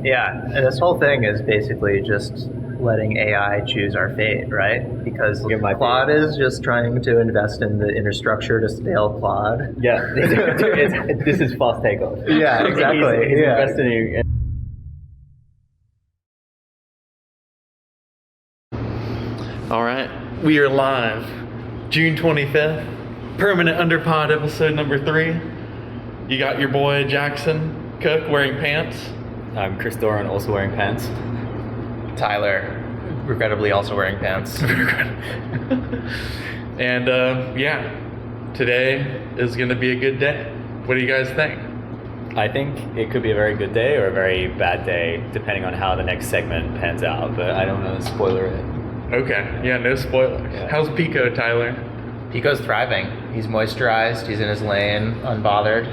Yeah, and this whole thing is basically just letting AI choose our fate, right? Because Claude is just trying to invest in the infrastructure to scale Claude. Yeah, this is fast takeoff. Yeah, exactly. He's investing. All right, we are live, June 25th, Permanent Underpod episode number 3. You got your boy Jackson Cook wearing pants. I'm Chris Doran, also wearing pants. Tyler, regrettably also wearing pants. And yeah, today is going to be a good day. What do you guys think? I think it could be a very good day or a very bad day, depending on how the next segment pans out, but I don't know, spoiler it. Okay, yeah, no spoilers. Yeah. How's Pico, Tyler? Pico's thriving. He's moisturized, he's in his lane, unbothered.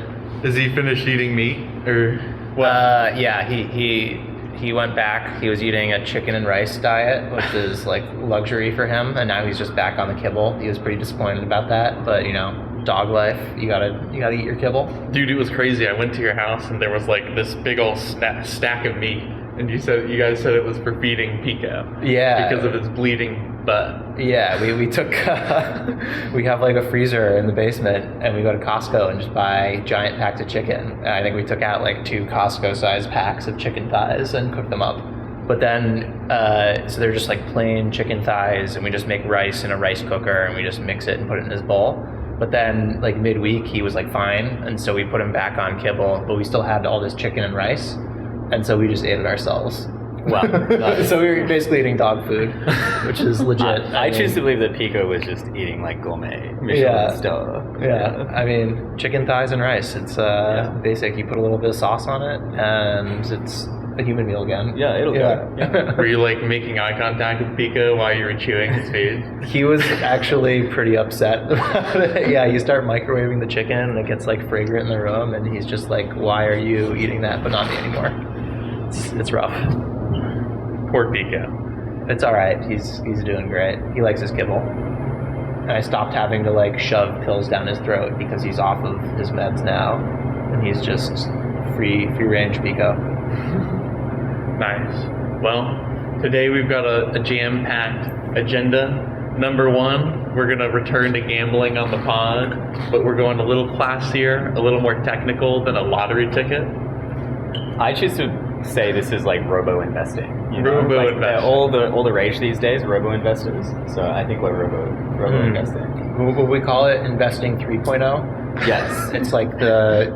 Is he finished eating meat, or what? Yeah, he went back. He was eating a chicken and rice diet, which is like luxury for him, and now he's just back on the kibble. He was pretty disappointed about that, but you know, dog life, you gotta eat your kibble. Dude, it was crazy. I went to your house and there was like this big old stack of meat, and you guys said it was for feeding Pico. Yeah. Because of his bleeding butt. Yeah, we took we have like a freezer in the basement, and we go to Costco and just buy giant packs of chicken. And I think we took out like 2 Costco-sized packs of chicken thighs and cooked them up. But then, so they're just like plain chicken thighs, and we just make rice in a rice cooker, and we just mix it and put it in his bowl. But then, like midweek, he was like fine, and so we put him back on kibble, but we still had all this chicken and rice, and so we just ate it ourselves. Wow. So we were basically eating dog food, which is legit. I choose to believe that Pico was just eating like gourmet Michelin star. Yeah, I mean, chicken thighs and rice. It's basic. You put a little bit of sauce on it, and it's a human meal again. Yeah, it'll go. Yeah. Were you like making eye contact with Pico while you were chewing his food? He was actually pretty upset about it. Yeah, you start microwaving the chicken, and it gets like fragrant in the room, and he's just like, "Why are you eating that, but not me anymore?" It's rough. Poor Pico. It's all right. He's doing great. He likes his kibble. And I stopped having to like shove pills down his throat because he's off of his meds now, and he's just free range Pico. Nice. Well, today we've got a jam-packed agenda. Number 1, we're gonna return to gambling on the pod, but we're going a little classier, a little more technical than a lottery ticket. I choose to say this is like robo-investing. Robo-investing. All the rage these days, robo-investors. So I think we're robo-investing. Will we call it investing 3.0? Yes. It's like to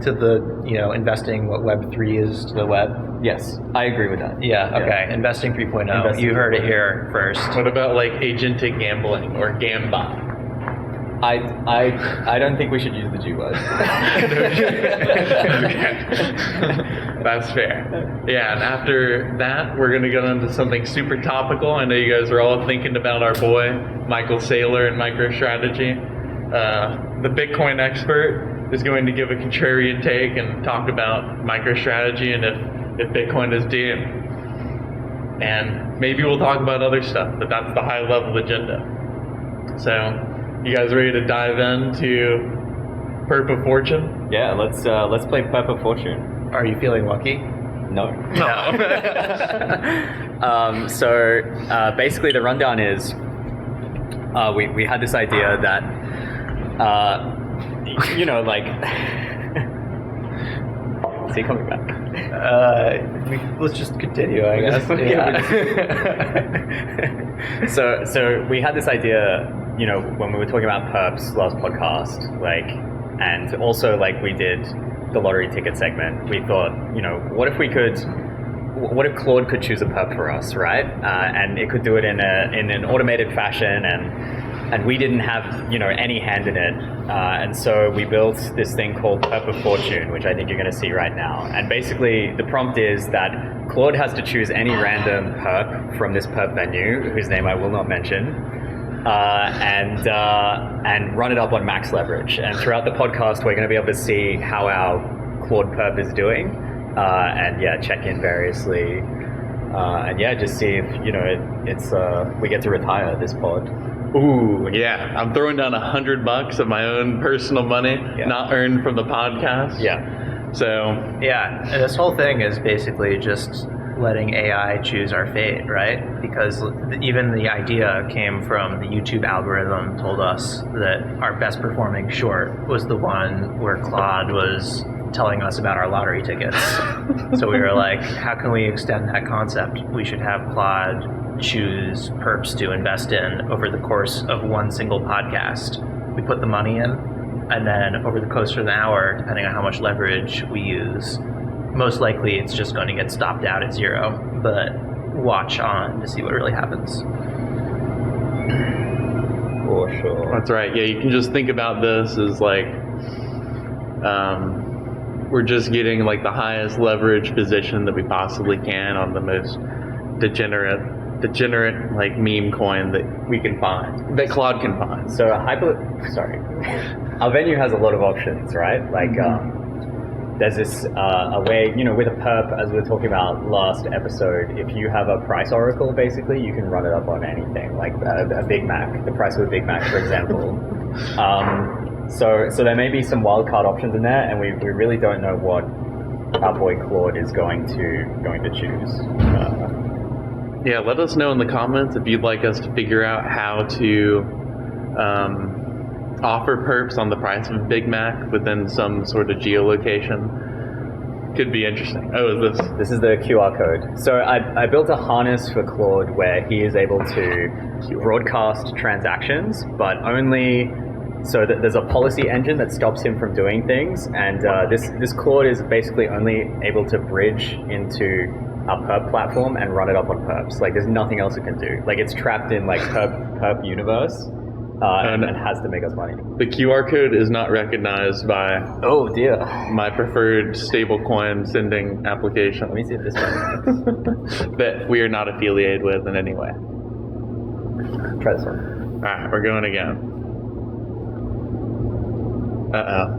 the investing what Web 3 is to the web. Yes, I agree with that. Yeah. Okay. Yeah. Investing 3.0. You heard it here first. What about like agentic gambling or gambot? I don't think we should use the G word. That's fair. Yeah, and after that, we're going to go into something super topical. I know you guys are all thinking about our boy, Michael Saylor and MicroStrategy. The Bitcoin expert is going to give a contrarian take and talk about MicroStrategy and if Bitcoin is doomed. And maybe we'll talk about other stuff, but that's the high-level agenda. So, you guys ready to dive into Perp of Fortune? Yeah, let's play Perp of Fortune. Are you feeling lucky? No. So basically the rundown is we had this idea that like is he coming back? Let's just continue, I guess. Yeah. So we had this idea, when we were talking about perps last podcast, and also we did the lottery ticket segment, we thought, what if Claude could choose a perp for us, right? And it could do it in an automated fashion, and we didn't have, any hand in it. And so we built this thing called Perp of Fortune, which I think you're going to see right now. And basically the prompt is that Claude has to choose any random perp from this perp menu, whose name I will not mention, and run it up on max leverage. And throughout the podcast, we're going to be able to see how our Claude perp is doing, check in variously, just see if it's we get to retire this pod. Ooh, yeah. I'm throwing down $100 of my own personal money, not earned from the podcast. Yeah. So Yeah, and this whole thing is basically just letting AI choose our fate, right? Because even the idea came from the YouTube algorithm told us that our best performing short was the one where Claude was telling us about our lottery tickets. So we were like, how can we extend that concept? We should have Claude choose perps to invest in over the course of one single podcast. We put the money in, and then over the course of an hour, depending on how much leverage we use, most likely it's just going to get stopped out at 0, but watch on to see what really happens. For sure. that's right. Yeah, you can just think about this as like we're just getting like the highest leverage position that we possibly can on the most degenerate like meme coin that we can find, that Claude can find. So our venue has a lot of options, right? Like there's this a way, with a perp, as we were talking about last episode, if you have a price oracle, basically you can run it up on anything, like a Big Mac, the price of a Big Mac, for example. So there may be some wildcard options in there, and we really don't know what our boy Claude is going to choose. Yeah, let us know in the comments if you'd like us to figure out how to offer perps on the price of a Big Mac within some sort of geolocation. Could be interesting. Oh, is this? This is the QR code. So I built a harness for Claude where he is able to broadcast transactions, but only so that there's a policy engine that stops him from doing things. And this Claude is basically only able to bridge into our perp platform and run it up on perps. Like there's nothing else it can do. Like it's trapped in like perp universe. And has to make us money. The QR code is not recognized by oh dear my preferred stablecoin sending application. Let me see if this one works. That we are not affiliated with in any way. Try this one. Alright, we're going again.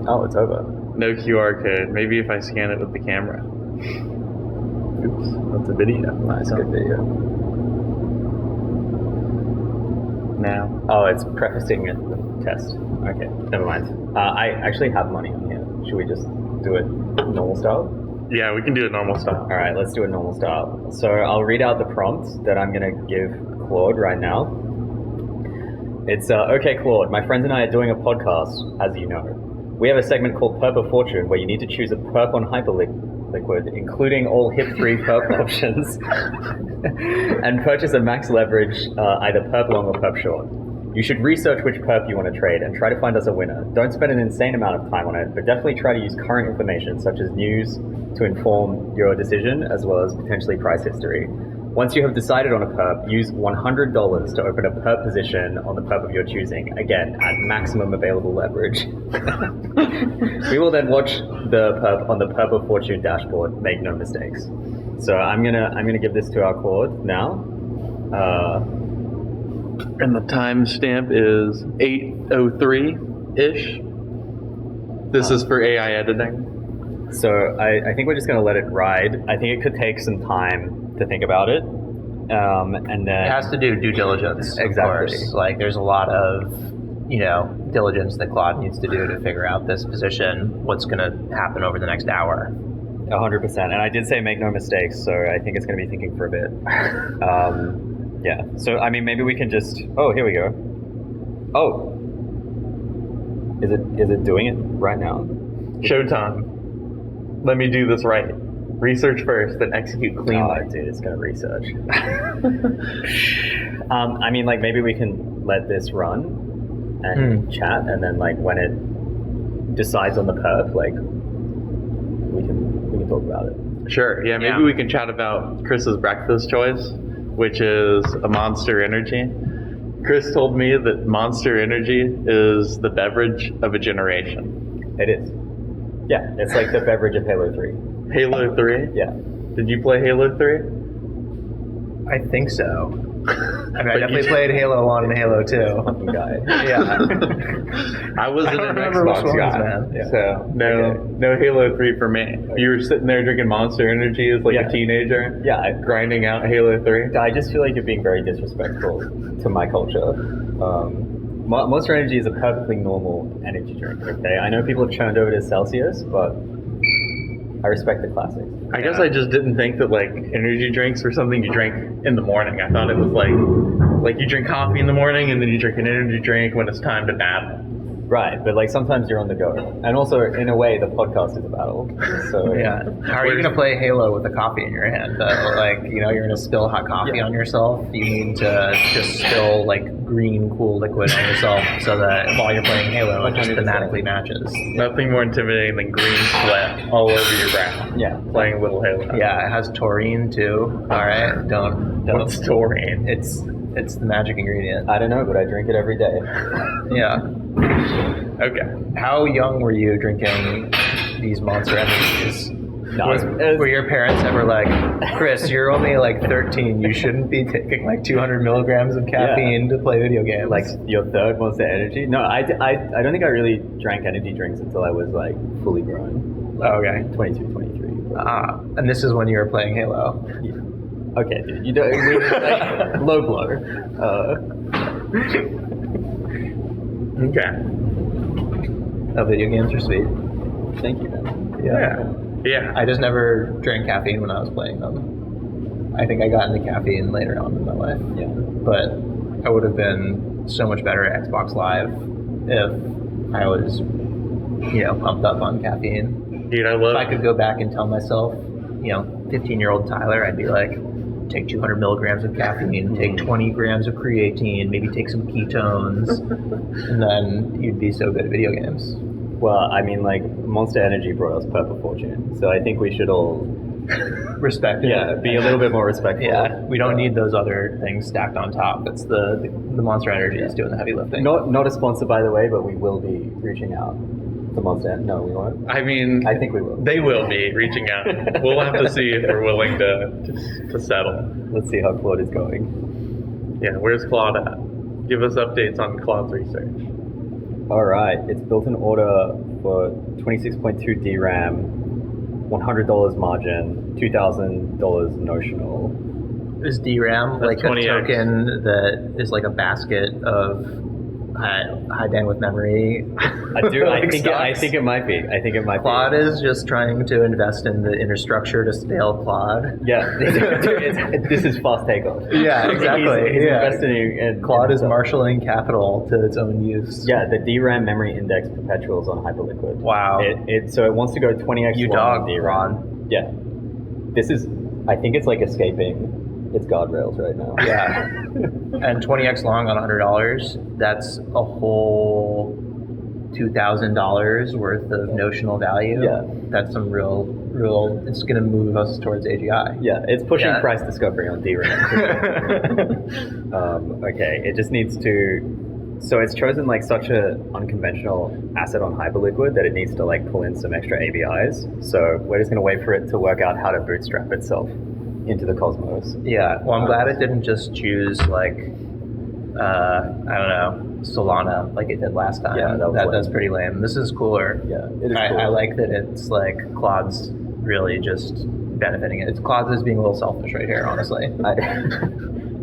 Oh, it's over. No QR code. Maybe if I scan it with the camera. Oops, that's a video. Nice, good video. Now. Oh, it's prefacing the test. Okay, never mind. I actually have money on here. Should we just do it normal style? Yeah, we can do it normal style. All right, let's do it normal style. So I'll read out the prompt that I'm going to give Claude right now. It's, okay, Claude, my friends and I are doing a podcast, as you know. We have a segment called Perp of Fortune where you need to choose a perp on Hyperliquid, including all HIP-3 perp options, and purchase a max leverage, either perp long or perp short. You should research which perp you want to trade and try to find us a winner. Don't spend an insane amount of time on it, but definitely try to use current information such as news to inform your decision, as well as potentially price history. Once you have decided on a perp, use $100 to open a perp position on the perp of your choosing, again, at maximum available leverage. We will then watch the perp on the Perp of Fortune dashboard, make no mistakes. So I'm gonna give this to our Claude now. And the timestamp is 8:03-ish. This is for AI editing. So I think we're just gonna let it ride. I think it could take some time to think about it. And then It has to do due diligence, Exactly. of course. Like there's a lot of, diligence that Claude needs to do to figure out this position, what's going to happen over the next hour. 100%. And I did say make no mistakes, so I think it's going to be thinking for a bit. Yeah. So, I mean, maybe we can just... Oh, here we go. Oh. Is it doing it right now? Showtime. Let me do this right. Research first, then execute cleanly. Oh, dude, it's going to research. I mean, like, maybe we can let this run and chat, and then, like, when it decides on the perp, like, we can talk about it. Sure, yeah, maybe we can chat about Chris's breakfast choice, which is a Monster Energy. Chris told me that Monster Energy is the beverage of a generation. It is. Yeah, it's like the beverage of Halo 3. Halo 3? Yeah. Did you play Halo 3? I think so. I definitely played Halo 1 and Halo 2. Fucking guy. Yeah. I wasn't I an don't remember which Xbox ones, guy, man. Yeah. so no Halo 3 for me. You were sitting there drinking Monster Energy as like a teenager, grinding out Halo 3. I just feel like you're being very disrespectful to my culture. Monster Energy is a perfectly normal energy drink, okay? I know people have churned over to Celsius, but I respect the classics. I guess I just didn't think that like energy drinks were something you drank in the morning. I thought it was like you drink coffee in the morning and then you drink an energy drink when it's time to nap. Right, but like sometimes you're on the go. And also, in a way, the podcast is a battle. So Yeah. How are you going to play Halo with a coffee in your hand? Like, you know, you're going to spill hot coffee on yourself. You need to just spill like green, cool liquid on yourself so that while you're playing Halo, it just 100%. thematically matches. Nothing more intimidating than green sweat all over your brow. Yeah. Playing a little Halo. Yeah, it has taurine too. All right, don't. What's taurine? It's the magic ingredient. I don't know, but I drink it every day. Yeah. Okay. How young were you drinking these Monster Energies? No, Were your parents ever like, Chris, you're only like 13, you shouldn't be taking like 200 milligrams of caffeine to play video games? like your third Monster Energy? No, I don't think I really drank energy drinks until I was like fully grown. Okay. 22, 23. And this is when you were playing Halo. Yeah. Okay, dude, you don't. Like, low blow. Okay. Oh, video games are sweet. Thank you, man. Yeah. I just never drank caffeine when I was playing them. I think I got into caffeine later on in my life. Yeah. But I would have been so much better at Xbox Live if I was, you know, pumped up on caffeine. Dude, I If love I could go back and tell myself, you know, 15-year-old Tyler, I'd be like, take 200 milligrams of caffeine, take 20 grams of creatine, maybe take some ketones, and then you'd be so good at video games. Well, I mean, like, Monster Energy brought us Perp of Fortune, so I think we should all, Respect it. yeah, be a little bit more respectful. Yeah, we don't need those other things stacked on top. It's the Monster Energy is doing the heavy lifting. Not a sponsor, by the way, but we will be reaching out to Monster. No, we won't. I mean, I think we will. They will be reaching out. We'll have to see if we're willing to settle. Let's see how Claude is going. Yeah, where's Claude at? Give us updates on Claude's research. All right, it's built an order for 26.2 DRAM, $100 margin, $2,000 notional. Is DRAM That's like a 20x. token that is like a basket of high bandwidth memory? I do. I Like think it might be. I think it might Claude be. is just trying to invest in the infrastructure to scale Claude. Yeah, this is fast takeoff. Yeah, exactly. He's Yeah. investing in Claude is himself. marshalling capital to its own use. Yeah, the DRAM memory index perpetuals on Hyperliquid. Wow. So it wants to go 20x You long dog, on DRAM. Ron. Yeah. This is, I think it's like escaping its guardrails right now. Yeah. And 20x long on $100, that's a whole $2,000 worth of notional value. Yeah. That's some real, it's going to move us towards AGI. Yeah, it's pushing Yeah. price discovery on DRAM. Okay, it just needs to. So it's chosen like such a unconventional asset on Hyperliquid that it needs to like pull in some extra ABIs. So we're just gonna wait for it to work out how to bootstrap itself into the cosmos. Yeah. Well, I'm glad it didn't just choose like, I don't know, Solana like it did last time. Yeah, that was lame. that's pretty lame. This is cooler. Yeah, it is cool. I like that it's like Claude's really just benefiting it. It's Claude is being a little selfish right here, honestly.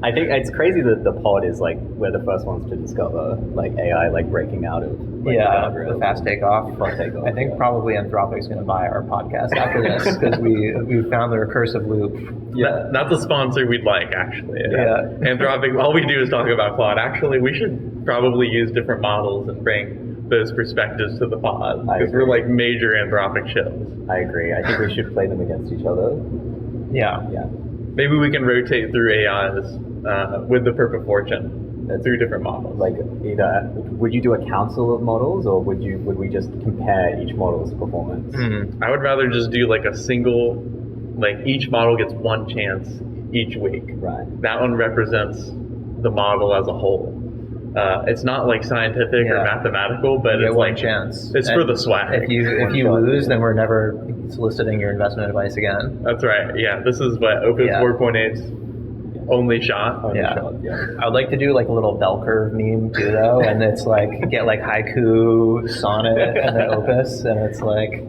I think it's crazy that the pod is like we're the first ones to discover like AI like breaking out of like, Yeah, the guardrails. the fast takeoff. Fast takeoff, I think yeah. probably Anthropic's going to buy our podcast after this because we found the recursive loop. Yeah. That's a sponsor we'd like, actually. Yeah. Anthropic, all we do is talk about Claude. Actually, we should probably use different models and bring those perspectives to the pod I because we're agree. like major Anthropic shills. I agree. I think we should play them against each other. Yeah. Yeah. Maybe we can rotate through AIs with the Perp of Fortune through different models. Like either would you do a council of models or would we just compare each model's performance? I would rather just do like a single, like each model gets one chance each week. Right. That one represents the model as a whole. It's not like scientific or Yeah. mathematical, but You get it's one like chance. It's And for the swag. If you shot, lose, yeah. then we're never soliciting your investment advice again. That's right. Yeah, this is what Opus Yeah. 4.8's only shot. Only Yeah. shot, yeah. I would like to do like a little bell curve meme too, though, and it's like get like haiku, sonnet, and then opus, and it's like,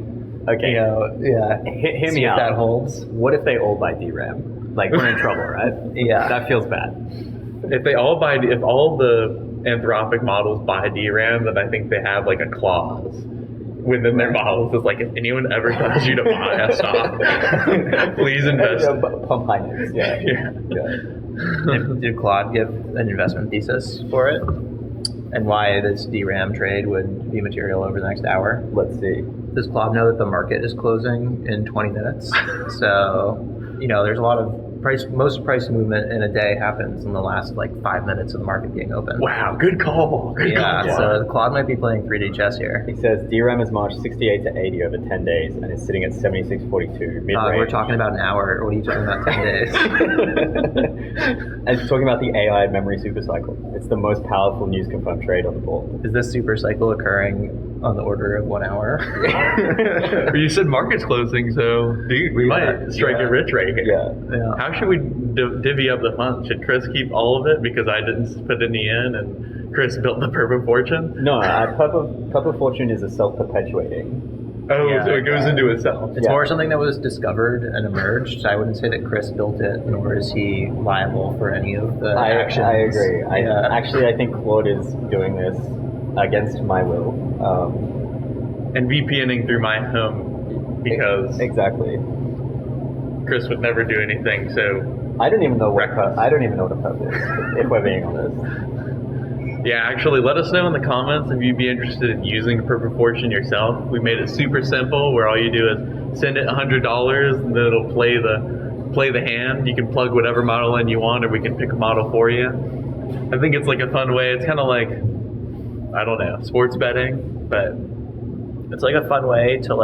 Okay. you know, yeah. Hear See me if out. that holds. What if they all buy DRAM? Like we're in trouble, right? Yeah. That feels bad. If all the Anthropic models buy DRAM, then I think they have like a clause within their models is like, if anyone ever tells you to buy a stock, please invest. Pump highness. Yeah. Did Claude give an investment thesis for it? And why this DRAM trade would be material over the next hour? Let's see. Does Claude know that the market is closing in 20 minutes? So, there's a lot of most price movement in a day happens in the last 5 minutes of the market being open. Wow, good call. Good call. So Claude might be playing 3D chess here. He says DRAM has marched 68 to 80 over 10 days and is sitting at 76.42 mid-range. We're talking about an hour. What are you talking about, 10 days? And talking about the AI memory supercycle. It's the most powerful news confirmed trade on the board. Is this supercycle occurring on the order of 1 hour? You said market's closing, so dude, we might strike it rich right here. Yeah. How should we divvy up the funds? Should Chris keep all of it because I didn't put any in and Chris built the Perp of Fortune? No, Perp of Fortune is a self-perpetuating. Oh, so it goes into itself. It's more something that was discovered and emerged. So I wouldn't say that Chris built it, nor is he liable for any of the actions. I agree. Actually, I think Claude is doing this against my will. And VPNing through my home because exactly. Chris would never do anything. So I don't even know what a perp is, if we're being honest. Yeah, actually, let us know in the comments if you'd be interested in using Perp of Fortune yourself. We made it super simple, where all you do is send it $100, and then it'll play the hand. You can plug whatever model in you want, or we can pick a model for you. I think it's a fun way. It's kind of like, I don't know, sports betting, but it's a fun way to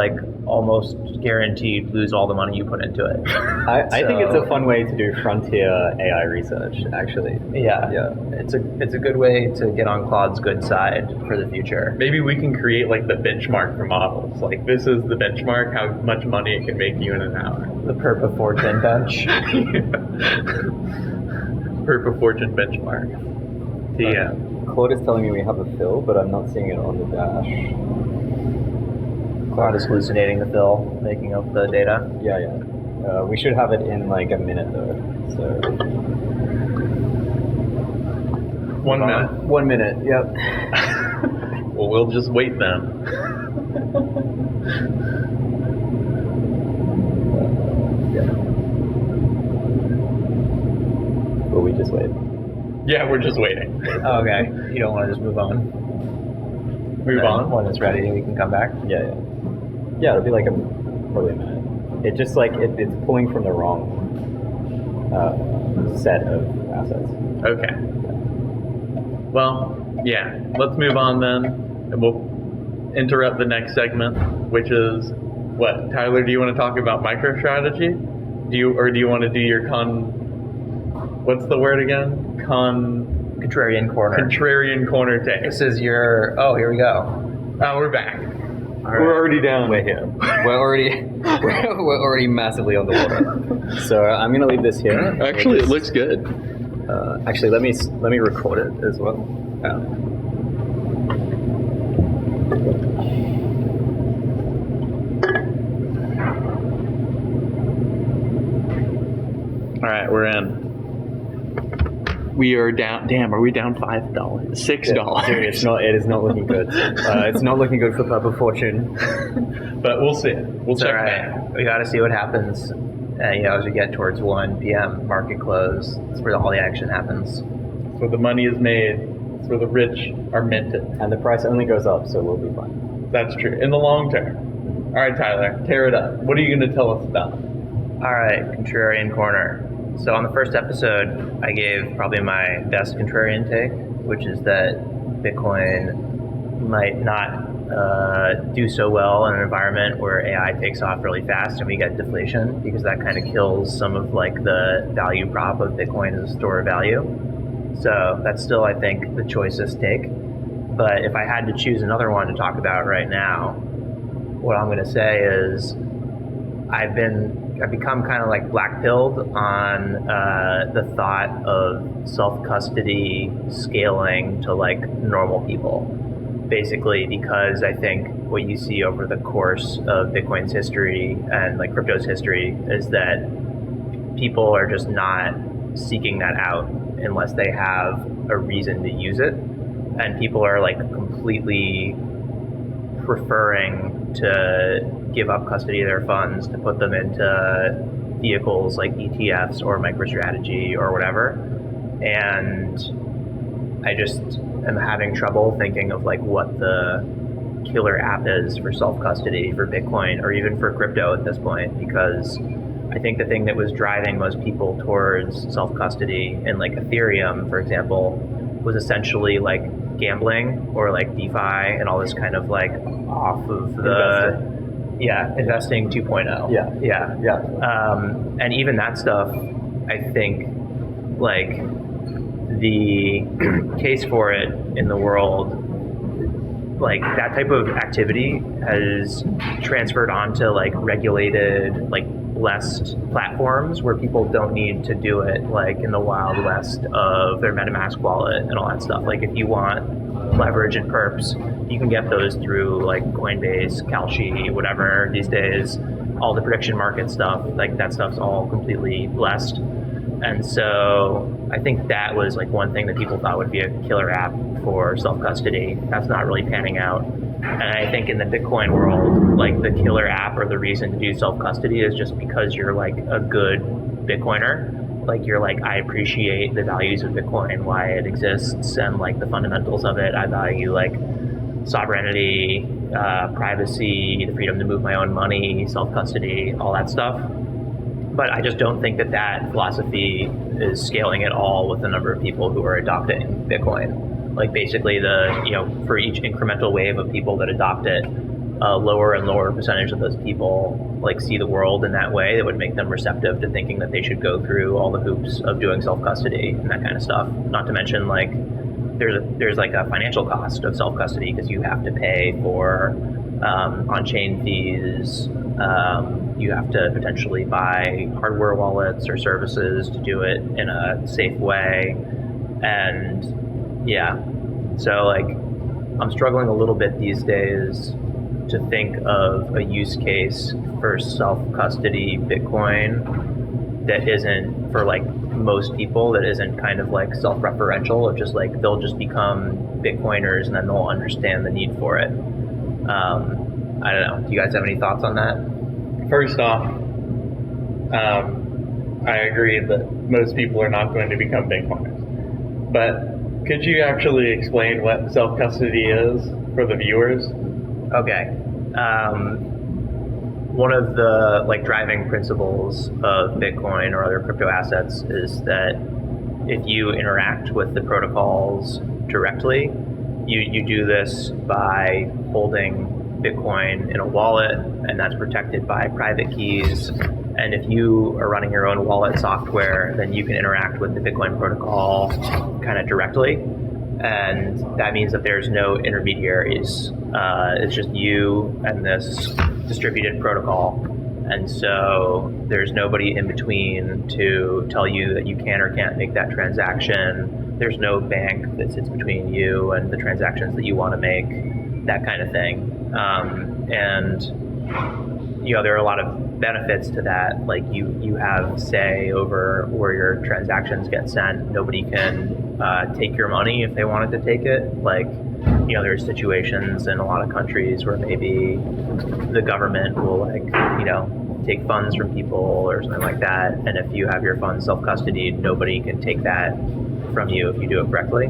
almost guaranteed lose all the money you put into it. I think it's a fun way to do frontier AI research, actually. Yeah. It's a good way to get on Claude's good side for the future. Maybe we can create the benchmark for models. This is the benchmark, how much money it can make you in an hour. The Perp of Fortune bench. Perp of Fortune benchmark. Yeah. Claude is telling me we have a fill, but I'm not seeing it on the dash. Claude is hallucinating the fill, making up the data. Yeah. We should have it in a minute though. So 1 minute. 1 minute. Yep. Well, we'll just wait then. Will we just wait? Yeah, we're just waiting. Okay. You don't want to just move on? Move on? When it's ready, we can come back? Yeah, it'll be probably a minute. It just it's pulling from the wrong set of assets. Okay. Well, yeah, let's move on then, and we'll interrupt the next segment, which is what? Tyler, do you want to talk about MicroStrategy? Do you want to do your what's the word again? Contrarian Corner. Contrarian Corner take. This is your, here we go. Oh, we're back. We're already down. We're here. We're already massively on the water. So I'm gonna leave this here. Actually, it looks good. Actually, let me record it as well. All right, we're in. We are down. Damn, are we down $5? $6? Dude, it is not looking good. It's not looking good for Perp of Fortune. But we'll see. We'll check back. We got to see what happens. As we get towards 1 p.m. market close, that's where all the action happens. That's where the money is made. That's where the rich are minted. And the price only goes up, so we'll be fine. That's true. In the long term. All right, Tyler, tear it up. What are you going to tell us about? All right, Contrarian Corner. So on the first episode, I gave probably my best contrarian take, which is that Bitcoin might not do so well in an environment where AI takes off really fast and we get deflation, because that kind of kills some of the value prop of Bitcoin as a store of value. So that's still, I think, the choicest take. But if I had to choose another one to talk about right now, what I'm going to say is I've become kind of black-pilled on the thought of self-custody scaling to normal people. Basically, because I think what you see over the course of Bitcoin's history and crypto's history is that people are just not seeking that out unless they have a reason to use it. And people are completely preferring to give up custody of their funds to put them into vehicles like ETFs or MicroStrategy or whatever. And I just am having trouble thinking of like what the killer app is for self-custody for Bitcoin or even for crypto at this point, because I think the thing that was driving most people towards self-custody in like Ethereum, for example, was essentially like gambling or like DeFi and all this kind of like off of the investing 2.0. And even that stuff, I think like the case for it in the world, like that type of activity has transferred onto like regulated, like blessed platforms where people don't need to do it like in the wild west of their MetaMask wallet and all that stuff. Like if you want leverage and perps, you can get those through like Coinbase, Kalshi, whatever these days. All the prediction market stuff, like that stuff's all completely blessed. And so I think that was like one thing that people thought would be a killer app for self-custody. That's not really panning out. And I think in the Bitcoin world, like the killer app or the reason to do self-custody is just because you're like a good Bitcoiner. Like you're like, I appreciate the values of Bitcoin, why it exists, and like the fundamentals of it. I value like sovereignty, privacy, the freedom to move my own money, self-custody, all that stuff. But I just don't think that that philosophy is scaling at all with the number of people who are adopting Bitcoin. Like basically for each incremental wave of people that adopt it, a lower and lower percentage of those people like see the world in that way that would make them receptive to thinking that they should go through all the hoops of doing self-custody and that kind of stuff. Not to mention like there's like a financial cost of self-custody because you have to pay for on-chain fees. You have to potentially buy hardware wallets or services to do it in a safe way. And yeah, so like I'm struggling a little bit these days to think of a use case for self-custody Bitcoin that isn't for like most people, that isn't kind of like self-referential of just like they'll just become Bitcoiners and then they'll understand the need for it. I don't know. Do you guys have any thoughts on that? First off, I agree that most people are not going to become Bitcoiners. But could you actually explain what self-custody is for the viewers? Okay. One of the like driving principles of Bitcoin or other crypto assets is that if you interact with the protocols directly, you do this by holding Bitcoin in a wallet, and that's protected by private keys. And if you are running your own wallet software, then you can interact with the Bitcoin protocol kind of directly. And that means that there's no intermediaries. It's just you and this distributed protocol. And so there's nobody in between to tell you that you can or can't make that transaction. There's no bank that sits between you and the transactions that you want to make, that kind of thing. And there are a lot of benefits to that. Like you have say over where your transactions get sent. Nobody can take your money if they wanted to take it. Like, there's situations in a lot of countries where maybe the government will take funds from people or something like that. And if you have your funds self-custodied, nobody can take that from you if you do it correctly.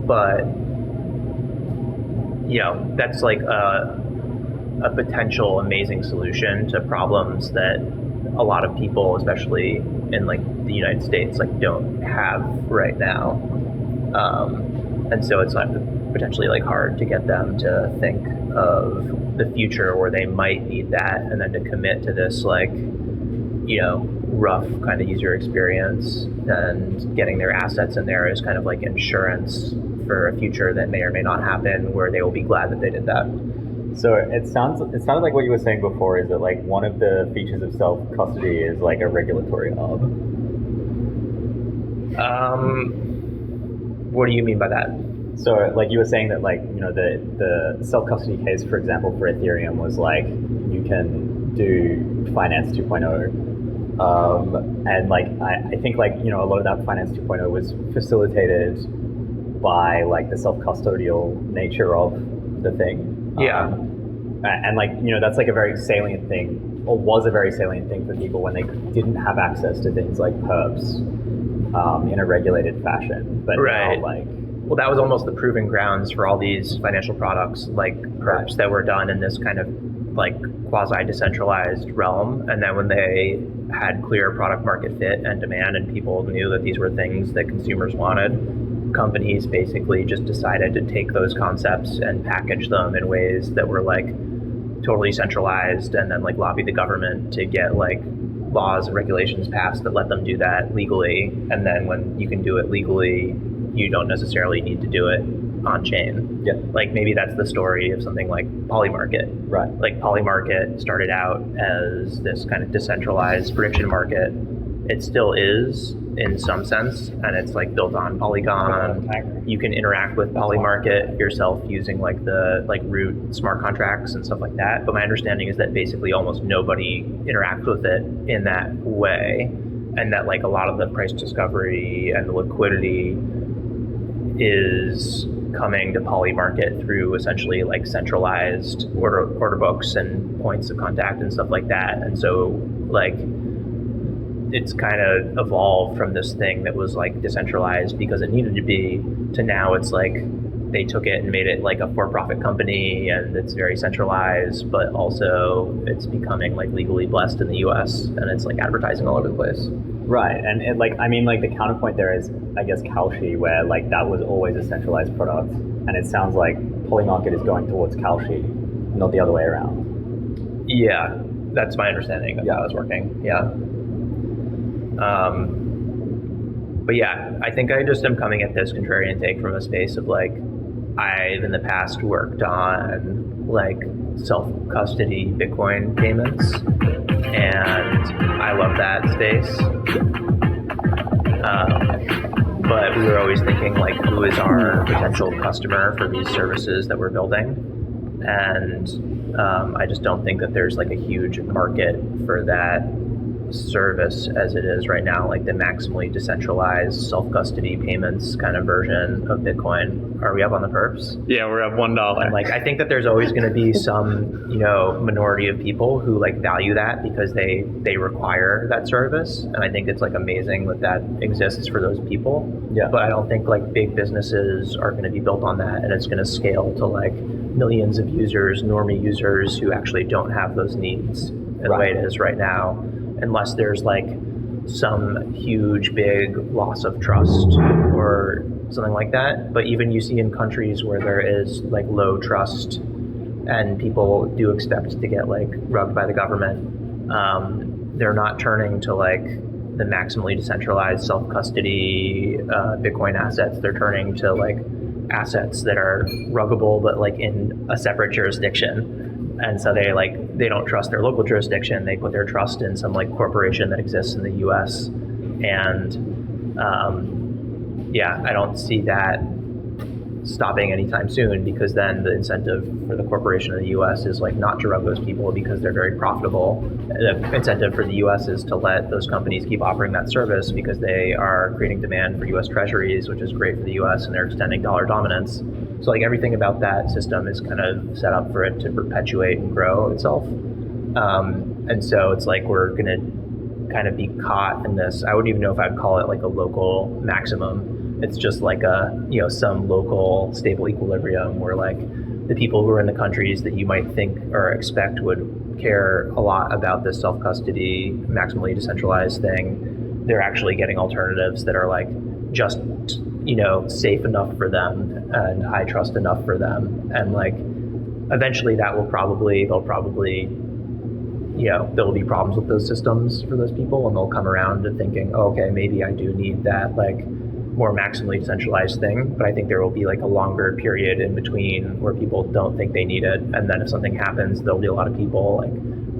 But that's like a potential amazing solution to problems that a lot of people, especially in like the United States, like don't have right now. And so it's like potentially like hard to get them to think of the future where they might need that, and then to commit to this like, rough kind of user experience, and getting their assets in there is kind of like insurance for a future that may or may not happen, where they will be glad that they did that. So it sounded like what you were saying before is that like one of the features of self-custody is like a regulatory hub. What do you mean by that? So like you were saying that like, the self-custody case, for example, for Ethereum was like you can do finance 2.0. And like I think like, a lot of that finance 2.0 was facilitated by like the self-custodial nature of the thing. Yeah. And like, that's like a very salient thing, or was a very salient thing for people when they didn't have access to things like perps in a regulated fashion. But Right. now, like, Well, that was almost the proving grounds for all these financial products like perps that were done in this kind of like quasi-decentralized realm. And then when they had clear product market fit and demand and people knew that these were things that consumers wanted, companies basically just decided to take those concepts and package them in ways that were like totally centralized and then like lobby the government to get like laws and regulations passed that let them do that legally. And then when you can do it legally, you don't necessarily need to do it on chain. Yeah. Like maybe that's the story of something like Polymarket. Right. Like Polymarket started out as this kind of decentralized prediction market. It still is in some sense, and it's like built on Polygon. You can interact with Polymarket yourself using like the root smart contracts and stuff like that. But my understanding is that basically almost nobody interacts with it in that way, and that like a lot of the price discovery and the liquidity is coming to Polymarket through essentially like centralized order books and points of contact and stuff like that. And so like it's kind of evolved from this thing that was like decentralized because it needed to be, to now it's like they took it and made it like a for-profit company and it's very centralized, but also it's becoming like legally blessed in the US and it's like advertising all over the place. Right, and it, like, I mean, like the counterpoint there is, I guess, Kalshi, where like that was always a centralized product, and it sounds like Polymarket is going towards Kalshi, not the other way around. Yeah, that's my understanding of how it's working. Yeah. But yeah, I think I just am coming at this contrarian take from a space of like, I've in the past worked on like self-custody Bitcoin payments, and I love that space. But we were always thinking like, who is our potential customer for these services that we're building? And I just don't think that there's like a huge market for that service as it is right now, like the maximally decentralized self-custody payments kind of version of Bitcoin. Are we up on the perps? Yeah, we're at $1. And like, I think that there's always going to be some, minority of people who like value that because they require that service. And I think it's like amazing that exists for those people. Yeah. But I don't think like big businesses are going to be built on that, and it's going to scale to like millions of users, normie users who actually don't have those needs in the way it is right now. Unless there's like some huge big loss of trust or something like that. But even you see in countries where there is like low trust and people do expect to get like rubbed by the government, they're not turning to like the maximally decentralized self-custody Bitcoin assets. They're turning to like assets that are ruggable but like in a separate jurisdiction. And so they don't trust their local jurisdiction. They put their trust in some like corporation that exists in the US. And I don't see that stopping anytime soon, because then the incentive for the corporation in the US is like not to rug those people because they're very profitable. The incentive for the US is to let those companies keep offering that service because they are creating demand for US treasuries, which is great for the US, and they're extending dollar dominance. So like everything about that system is kind of set up for it to perpetuate and grow itself. And so it's like we're going to kind of be caught in this. I wouldn't even know if I'd call it like a local maximum. It's just like some local stable equilibrium where like the people who are in the countries that you might think or expect would care a lot about this self-custody, maximally decentralized thing, they're actually getting alternatives that are like just safe enough for them and high trust enough for them. And like eventually they'll probably there will be problems with those systems for those people, and they'll come around to thinking, oh, okay, maybe I do need that like more maximally decentralized thing. But I think there will be like a longer period in between where people don't think they need it, and then if something happens, there'll be a lot of people like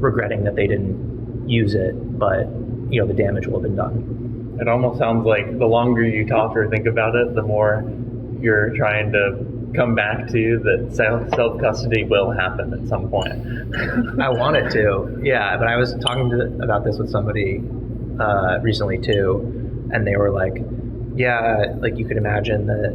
regretting that they didn't use it, but the damage will have been done. It almost sounds like the longer you talk or think about it, the more you're trying to come back to that self-custody will happen at some point. I want it to, yeah. But I was talking about this with somebody recently too, and they were like, yeah, like you could imagine that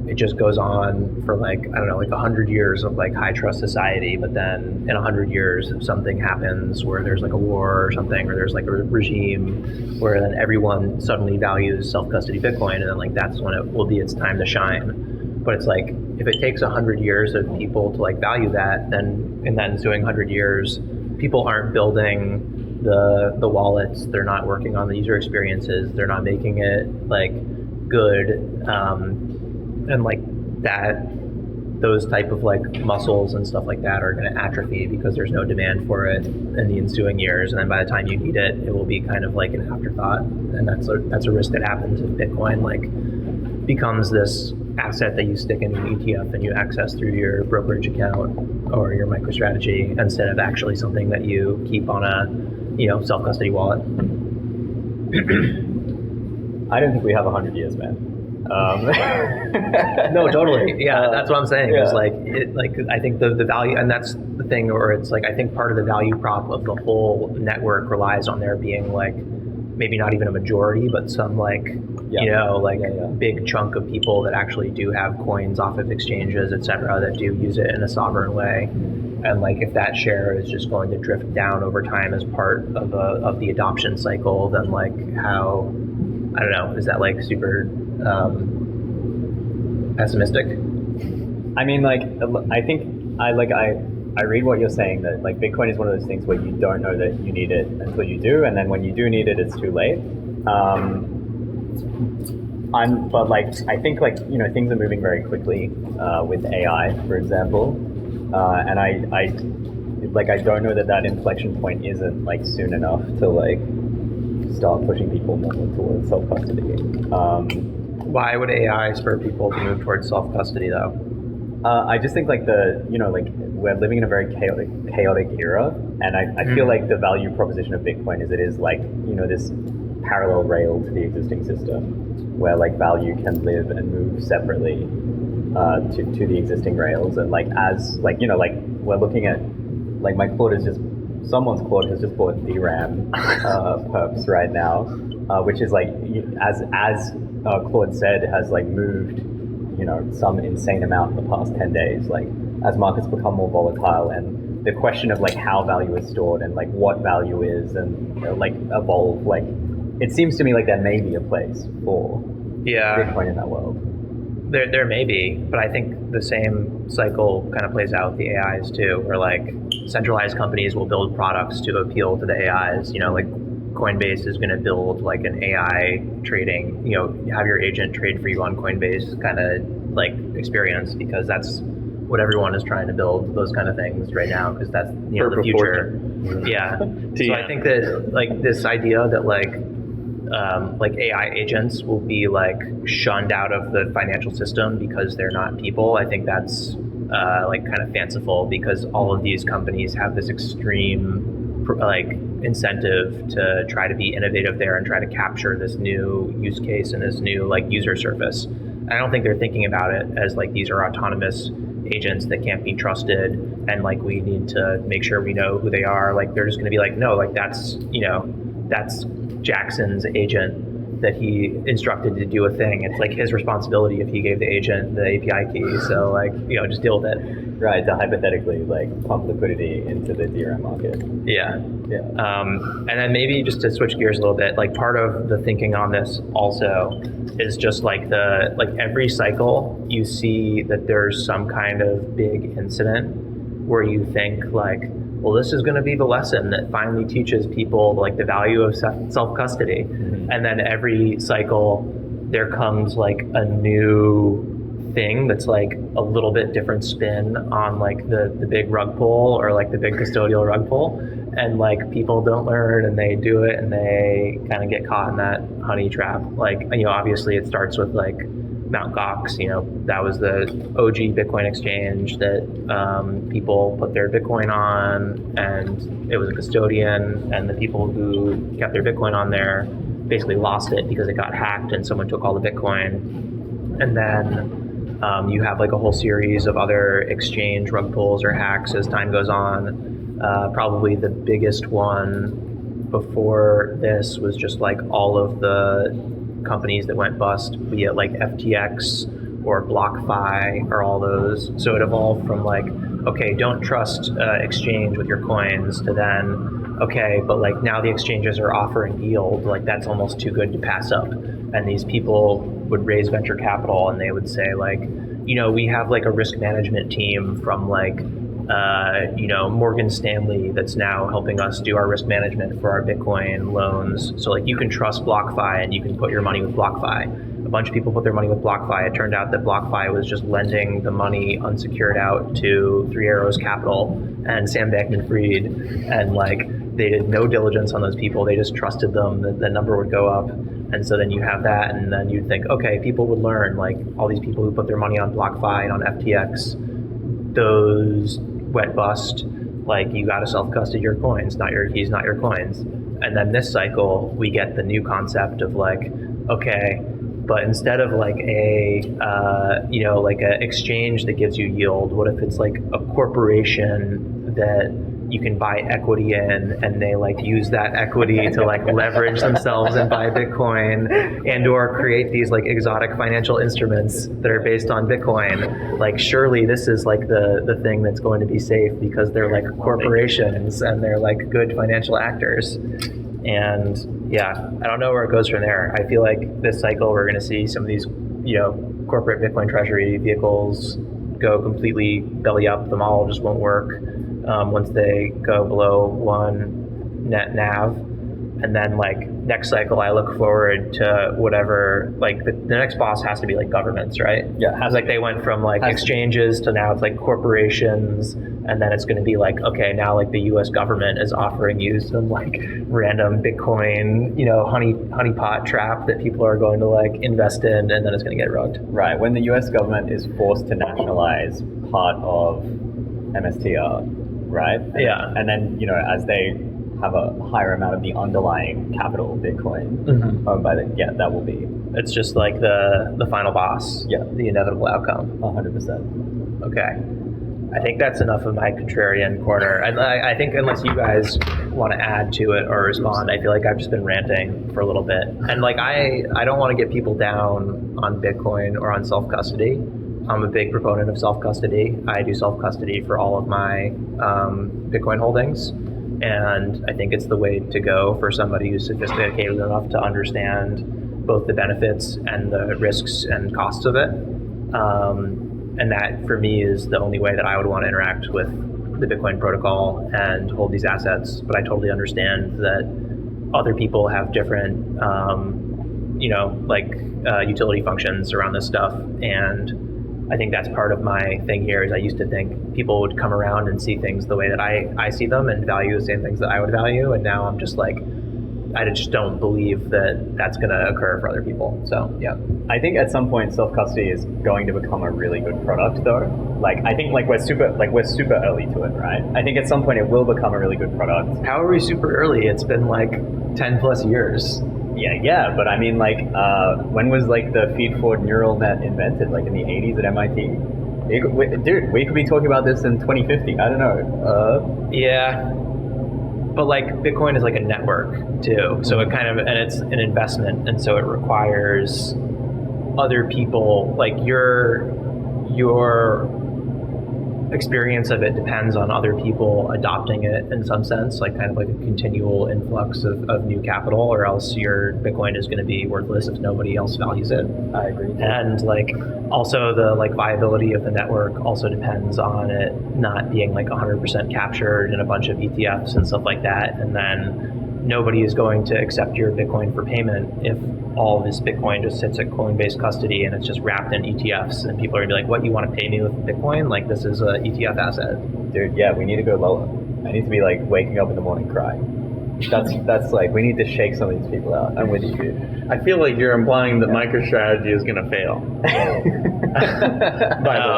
it just goes on for like, I don't know, like 100 years of like high trust society, but then in 100 years if something happens where there's like a war or something, or there's like a regime where then everyone suddenly values self-custody Bitcoin, and then like that's when it will be its time to shine. But it's like, if it takes 100 years of people to like value that, then in that ensuing 100 years, people aren't building the wallets, they're not working on the user experiences, they're not making it like good, and like that, those type of like muscles and stuff like that are going to atrophy because there's no demand for it in the ensuing years, and then by the time you need it, it will be kind of like an afterthought, and that's a risk that happens if Bitcoin like becomes this asset that you stick in an ETF and you access through your brokerage account or your MicroStrategy instead of actually something that you keep on a, you know, self-custody wallet. I don't think we have 100 years, man. No, totally. Yeah, that's what I'm saying. Yeah. Is like, I think the value, and that's the thing, or it's like, I think part of the value prop of the whole network relies on there being like, maybe not even a majority, but some like, you know, like big chunk of people that actually do have coins off of exchanges, et cetera, that do use it in a sovereign way. And like, if that share is just going to drift down over time as part of the adoption cycle, then like how, I don't know, is that like super pessimistic? I mean, like, I think I read what you're saying, that like Bitcoin is one of those things where you don't know that you need it until you do, and then when you do need it, it's too late. But like, I think like, you know, things are moving very quickly with AI, for example, and I don't know that inflection point isn't like soon enough to like start pushing people more towards self-custody. Why would AI spur people to move towards self-custody though? I just think like we're living in a very chaotic era, and I feel like the value proposition of Bitcoin is it is like, you know, this parallel rail to the existing system where like value can live and move separately to the existing rails. And like, as like, you know, like we're looking at like someone's Claude has just bought DRAM perps right now, which is like, as Claude said, has like moved, you know, some insane amount in the past 10 days, like as markets become more volatile, and the question of like how value is stored and like what value is, and, you know, like evolve, like it seems to me like there may be a place for Bitcoin in that world. There may be, but I think the same cycle kind of plays out with the AIs too, where like centralized companies will build products to appeal to the AIs. You know, like Coinbase is going to build like an AI trading, you know, have your agent trade for you on Coinbase kind of like experience, because that's what everyone is trying to build, those kind of things right now, because that's, you know, Perp the of future. Fortune. Yeah. So I think that like this idea that like AI agents will be like shunned out of the financial system because they're not people, I think that's like kind of fanciful, because all of these companies have this extreme like incentive to try to be innovative there and try to capture this new use case and this new like user surface. I don't think they're thinking about it as like these are autonomous agents that can't be trusted and like we need to make sure we know who they are. Like they're just going to be like, no, like that's, you know, that's Jackson's agent that he instructed to do a thing. It's like his responsibility if he gave the agent the API key. So like, you know, just deal with it. Right, to hypothetically like pump liquidity into the DRAM market. Yeah. And then maybe just to switch gears a little bit, like part of the thinking on this also is just like every cycle you see that there's some kind of big incident where you think like, well, this is going to be the lesson that finally teaches people like the value of self-custody. Mm-hmm. And then every cycle there comes like a new thing that's like a little bit different spin on like the big rug pull or like the big custodial rug pull, and like people don't learn and they do it and they kind of get caught in that honey trap. Like, you know, obviously it starts with like Mt. Gox, you know, that was the OG Bitcoin exchange that people put their Bitcoin on, and it was a custodian, and the people who kept their Bitcoin on there basically lost it because it got hacked and someone took all the Bitcoin. And then you have like a whole series of other exchange rug pulls or hacks as time goes on. Probably the biggest one before this was just like all of the companies that went bust, be it like FTX or BlockFi or all those. So it evolved from like, okay, don't trust exchange with your coins, to then, okay, but like now the exchanges are offering yield, like that's almost too good to pass up. And these people would raise venture capital and they would say like, you know, we have like a risk management team from like, you know, Morgan Stanley that's now helping us do our risk management for our Bitcoin loans. So like you can trust BlockFi and you can put your money with BlockFi. A bunch of people put their money with BlockFi. It turned out that BlockFi was just lending the money unsecured out to Three Arrows Capital and Sam Bankman-Fried, and like they did no diligence on those people. They just trusted them that the number would go up. And so then you have that, and then you'd think, okay, people would learn, like all these people who put their money on BlockFi and on FTX, those went bust. Like you got to self-custody your coins, not your keys, not your coins. And then this cycle, we get the new concept of like, okay, but instead of like a, you know, like a exchange that gives you yield, what if it's like a corporation that you can buy equity in, and they like use that equity to like leverage themselves and buy Bitcoin, and or create these like exotic financial instruments that are based on Bitcoin. Like surely this is like the thing that's going to be safe, because they're like corporations and they're like good financial actors. And yeah, I don't know where it goes from there. I feel like this cycle we're going to see some of these, you know, corporate Bitcoin treasury vehicles go completely belly up. The model just won't work once they go below 1 net NAV. And then like next cycle, I look forward to whatever, like the next boss has to be like governments, right? Yeah. Like they went from like exchanges to now it's like corporations, and then it's going to be like, okay, now like the US government is offering you some like random Bitcoin, you know, honeypot trap that people are going to like invest in, and then it's going to get rugged. Right. When the US government is forced to nationalize part of MSTR, right? And then, you know, as they have a higher amount of the underlying capital Bitcoin owned by that will be. It's just like the final boss. Yeah. The inevitable outcome. 100%. Okay. I think that's enough of my contrarian corner. I think unless you guys want to add to it or respond, I feel like I've just been ranting for a little bit. And like I don't want to get people down on Bitcoin or on self-custody. I'm a big proponent of self-custody. I do self-custody for all of my Bitcoin holdings. And I think it's the way to go for somebody who's sophisticated enough to understand both the benefits and the risks and costs of it. And that, for me, is the only way that I would want to interact with the Bitcoin protocol and hold these assets. But I totally understand that other people have different, you know, like utility functions around this stuff. And I think that's part of my thing here is I used to think people would come around and see things the way that I see them and value the same things that I would value. And now I'm just like, I just don't believe that that's going to occur for other people. So, yeah. I think at some point self-custody is going to become a really good product though. Like, I think like we're super early to it, right? I think at some point it will become a really good product. How are we super early? It's been like 10 plus years. Yeah, but I mean, like, when was like the feed-forward neural net invented? Like in the 80s at MIT? Dude, we could be talking about this in 2050. I don't know. Yeah, but like Bitcoin is like a network too. So it kind of, and it's an investment, and so it requires other people. Like your experience of it depends on other people adopting it in some sense, like kind of like a continual influx of new capital, or else your Bitcoin is going to be worthless if nobody else values it. I agree. And like also the like viability of the network also depends on it not being like 100% captured in a bunch of ETFs and stuff like that. And then nobody is going to accept your Bitcoin for payment if all of this Bitcoin just sits at Coinbase custody and it's just wrapped in ETFs, and people are gonna be like, what, you want to pay me with Bitcoin? Like, this is a ETF asset. Dude, yeah, we need to go lower. I need to be like waking up in the morning crying. That's like, we need to shake some of these people out. I'm with you, dude. I feel like you're implying that MicroStrategy is going to fail. By the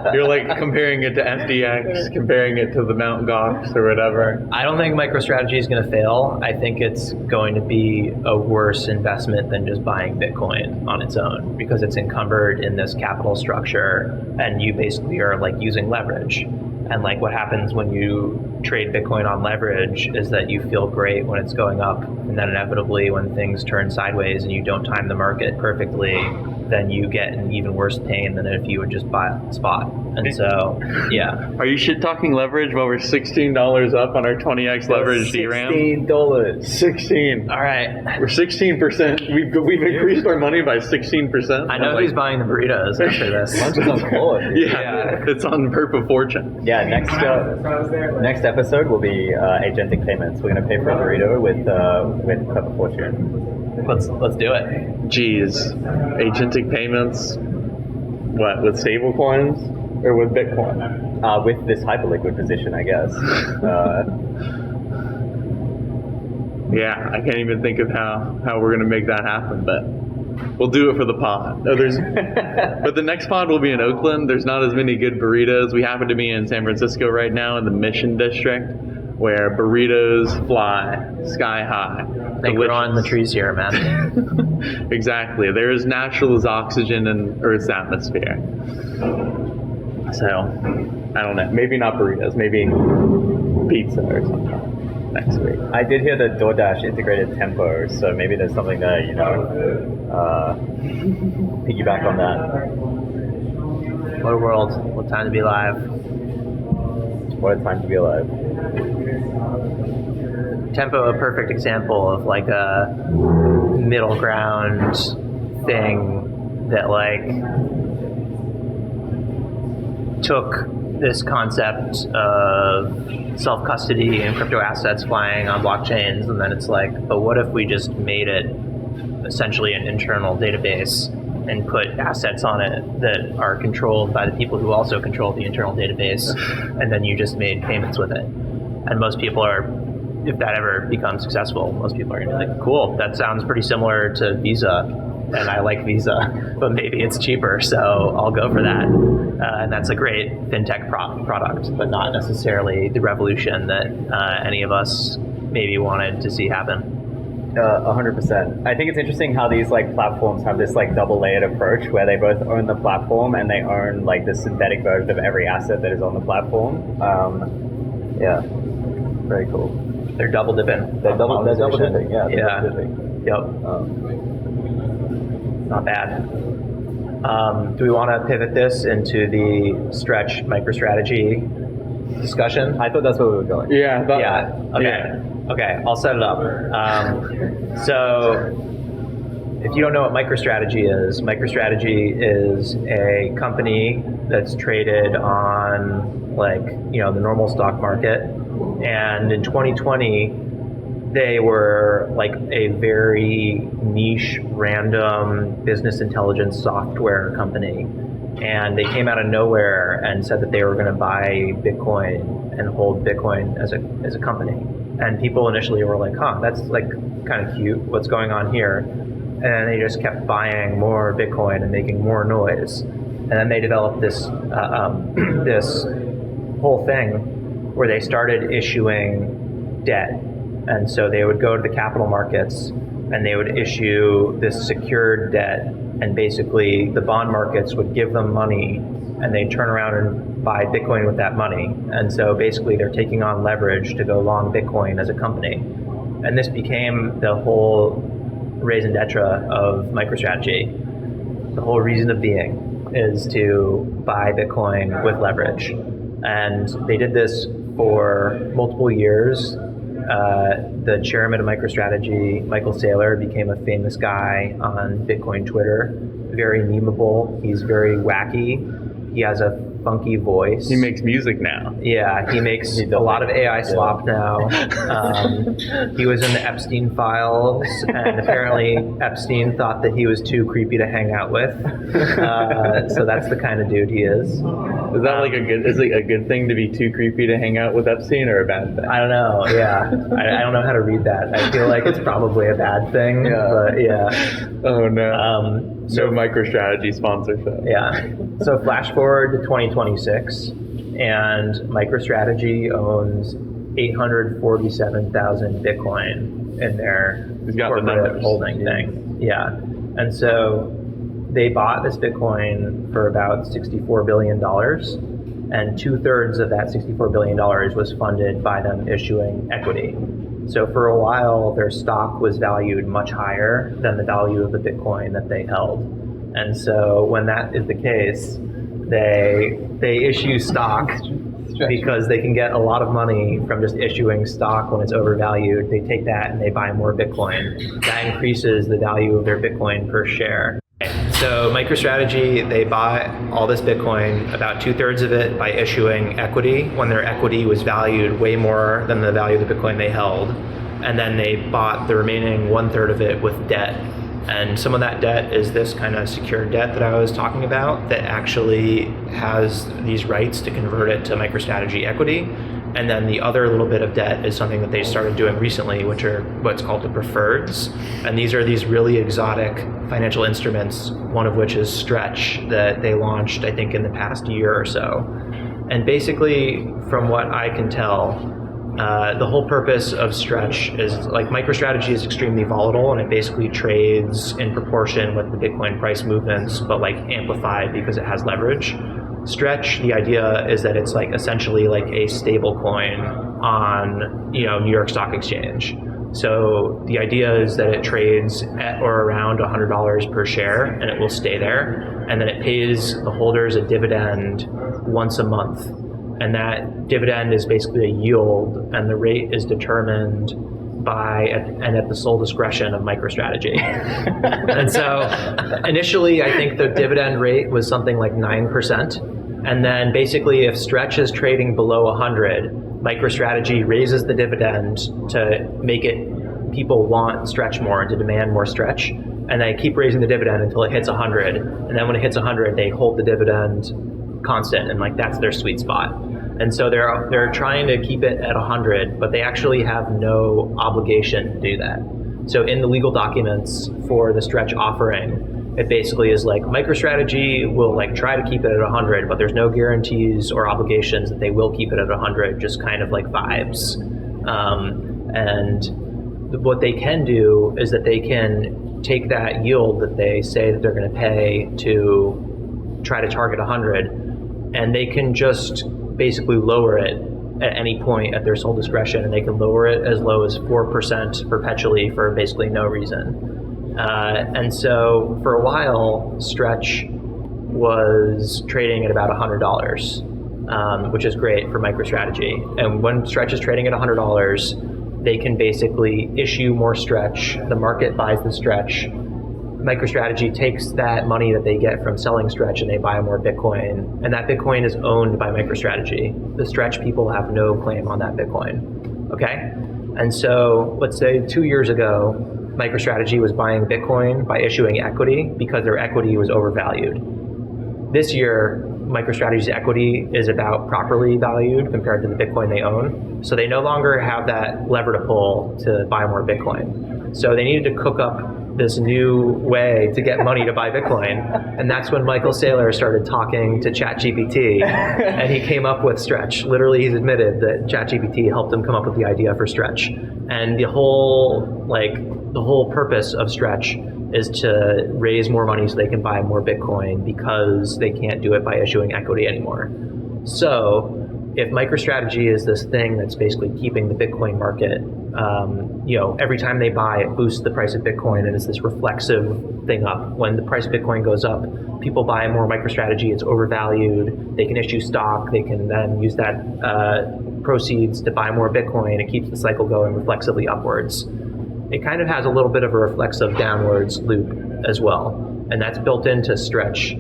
way, you're like comparing it to FDX, comparing it to the Mt. Gox or whatever. I don't think MicroStrategy is going to fail. I think it's going to be a worse investment than just buying Bitcoin on its own, because it's encumbered in this capital structure, and you basically are like using leverage. And like what happens when you trade Bitcoin on leverage is that you feel great when it's going up, and then inevitably when things turn sideways and you don't time the market perfectly, then you get in even worse pain than if you would just buy spot. And so, yeah. Are you shit talking leverage while we're $16 up on our 20x leverage DRAM? $16. 16. All right. We're 16%. We've increased our money by 16%. I know who's buying the burritos after this. Lunch is on Claude. Yeah, it's on Perp of Fortune. Yeah, next episode will be agentic payments. We're gonna pay for a burrito with Perp of Fortune. Let's do it. Jeez, agentic payments. What, with stable coins or with Bitcoin? With this hyperliquid position, I guess. Yeah, I can't even think of how we're gonna make that happen, but we'll do it for the pod. But the next pod will be in Oakland. There's not as many good burritos. We happen to be in San Francisco right now in the Mission District, where burritos fly sky high. They grow on the trees here, man. Exactly. They're as natural as oxygen in Earth's atmosphere. So, I don't know. Maybe not burritos. Maybe pizza or something next week. I did hear the DoorDash integrated tempo, so maybe there's something there, piggyback on that. What a world. What time to be alive. What a time to be alive. Tempo, a perfect example of like a middle ground thing that like took this concept of self-custody and crypto assets flying on blockchains, and then it's like, but what if we just made it essentially an internal database and put assets on it that are controlled by the people who also control the internal database, and then you just made payments with it. And most people are, if that ever becomes successful, most people are going to be like, cool, that sounds pretty similar to Visa, and I like Visa, but maybe it's cheaper, so I'll go for that. And that's a great fintech product, but not necessarily the revolution that any of us maybe wanted to see happen. 100%. I think it's interesting how these like platforms have this like double layered approach where they both own the platform and they own like the synthetic version of every asset that is on the platform. Yeah, very cool. They're double dipping. They're double dipping. Yeah. Yeah. Double dipping. Yep. Not bad. Do we want to pivot this into the Stretch MicroStrategy discussion? I thought that's where we were going. Yeah. Okay. Yeah. Okay, I'll set it up. So, if you don't know what MicroStrategy is a company that's traded on the normal stock market. And in 2020, they were like a very niche, random business intelligence software company. And they came out of nowhere and said that they were going to buy Bitcoin and hold Bitcoin as a company. And people initially were like, huh, that's like kind of cute. What's going on here? And they just kept buying more Bitcoin and making more noise. And then they developed this this whole thing where they started issuing debt. And so they would go to the capital markets and they would issue this secured debt. And basically the bond markets would give them money and they'd turn around and buy Bitcoin with that money. And so basically they're taking on leverage to go long Bitcoin as a company. And this became the whole raison d'etre of MicroStrategy. The whole reason of being is to buy Bitcoin with leverage. And they did this for multiple years. The chairman of MicroStrategy, Michael Saylor, became a famous guy on Bitcoin Twitter. Very memeable. He's very wacky. He has a funky voice. He makes music now. Yeah, he makes a lot of AI slop now. He was in the Epstein files, and apparently Epstein thought that he was too creepy to hang out with. So that's the kind of dude he is. Is that is it a good thing to be too creepy to hang out with Epstein, or a bad thing? I don't know. Yeah, I don't know how to read that. I feel like it's probably a bad thing. Yeah. But yeah. Oh no. So MicroStrategy sponsorship. Yeah. So flash forward to 2026, and MicroStrategy owns 847,000 Bitcoin in their corporate holding thing. Yeah. And so they bought this Bitcoin for about $64 billion. and 2/3 of that $64 billion was funded by them issuing equity. So for a while, their stock was valued much higher than the value of the Bitcoin that they held. And so when that is the case, they issue stock because they can get a lot of money from just issuing stock when it's overvalued. They take that and they buy more Bitcoin. That increases the value of their Bitcoin per share. So MicroStrategy, they bought all this Bitcoin, about 2/3 of it by issuing equity when their equity was valued way more than the value of the Bitcoin they held. And then they bought the remaining 1/3 of it with debt. And some of that debt is this kind of secured debt that I was talking about that actually has these rights to convert it to MicroStrategy equity. And then the other little bit of debt is something that they started doing recently, which are what's called the preferreds. And these are these really exotic financial instruments, one of which is Stretch, that they launched, I think, in the past year or so. And basically, from what I can tell, the whole purpose of Stretch is, like, MicroStrategy is extremely volatile and it basically trades in proportion with the Bitcoin price movements, but like amplified because it has leverage. Stretch, the idea is that it's like essentially like a stable coin on, you know, New York Stock Exchange. So the idea is that it trades at or around $100 per share and it will stay there. And then it pays the holders a dividend once a month. And that dividend is basically a yield, and the rate is determined by and at the sole discretion of MicroStrategy. And so initially, I think the dividend rate was something like 9%. And then basically, if Stretch is trading below 100, MicroStrategy raises the dividend to make it people want Stretch more and to demand more Stretch. And they keep raising the dividend until it hits 100. And then when it hits 100, they hold the dividend constant, and like that's their sweet spot. And so they're trying to keep it at 100, but they actually have no obligation to do that. So in the legal documents for the Stretch offering, it basically is like MicroStrategy will like try to keep it at 100, but there's no guarantees or obligations that they will keep it at 100, just kind of like vibes. And what they can do is that they can take that yield that they say that they're going to pay to try to target 100, and they can just basically lower it at any point at their sole discretion, and they can lower it as low as 4% perpetually for basically no reason. And so for a while, Stretch was trading at about $100, which is great for MicroStrategy. And when Stretch is trading at $100, they can basically issue more Stretch. The market buys the Stretch. MicroStrategy takes that money that they get from selling Stretch and they buy more Bitcoin. And that Bitcoin is owned by MicroStrategy. The Stretch people have no claim on that Bitcoin. Okay? And so let's say 2 years ago, MicroStrategy was buying Bitcoin by issuing equity because their equity was overvalued. This year, MicroStrategy's equity is about properly valued compared to the Bitcoin they own. So they no longer have that lever to pull to buy more Bitcoin. So they needed to cook up this new way to get money to buy Bitcoin. And that's when Michael Saylor started talking to ChatGPT, and he came up with Stretch. Literally, he's admitted that ChatGPT helped him come up with the idea for Stretch. And the whole purpose of Stretch is to raise more money so they can buy more Bitcoin because they can't do it by issuing equity anymore. So if MicroStrategy is this thing that's basically keeping the Bitcoin market, every time they buy, it boosts the price of Bitcoin, and it's this reflexive thing up. When the price of Bitcoin goes up, people buy more MicroStrategy. It's overvalued. They can issue stock. They can then use that proceeds to buy more Bitcoin. It keeps the cycle going reflexively upwards. It kind of has a little bit of a reflexive downwards loop as well, and that's built into Stretch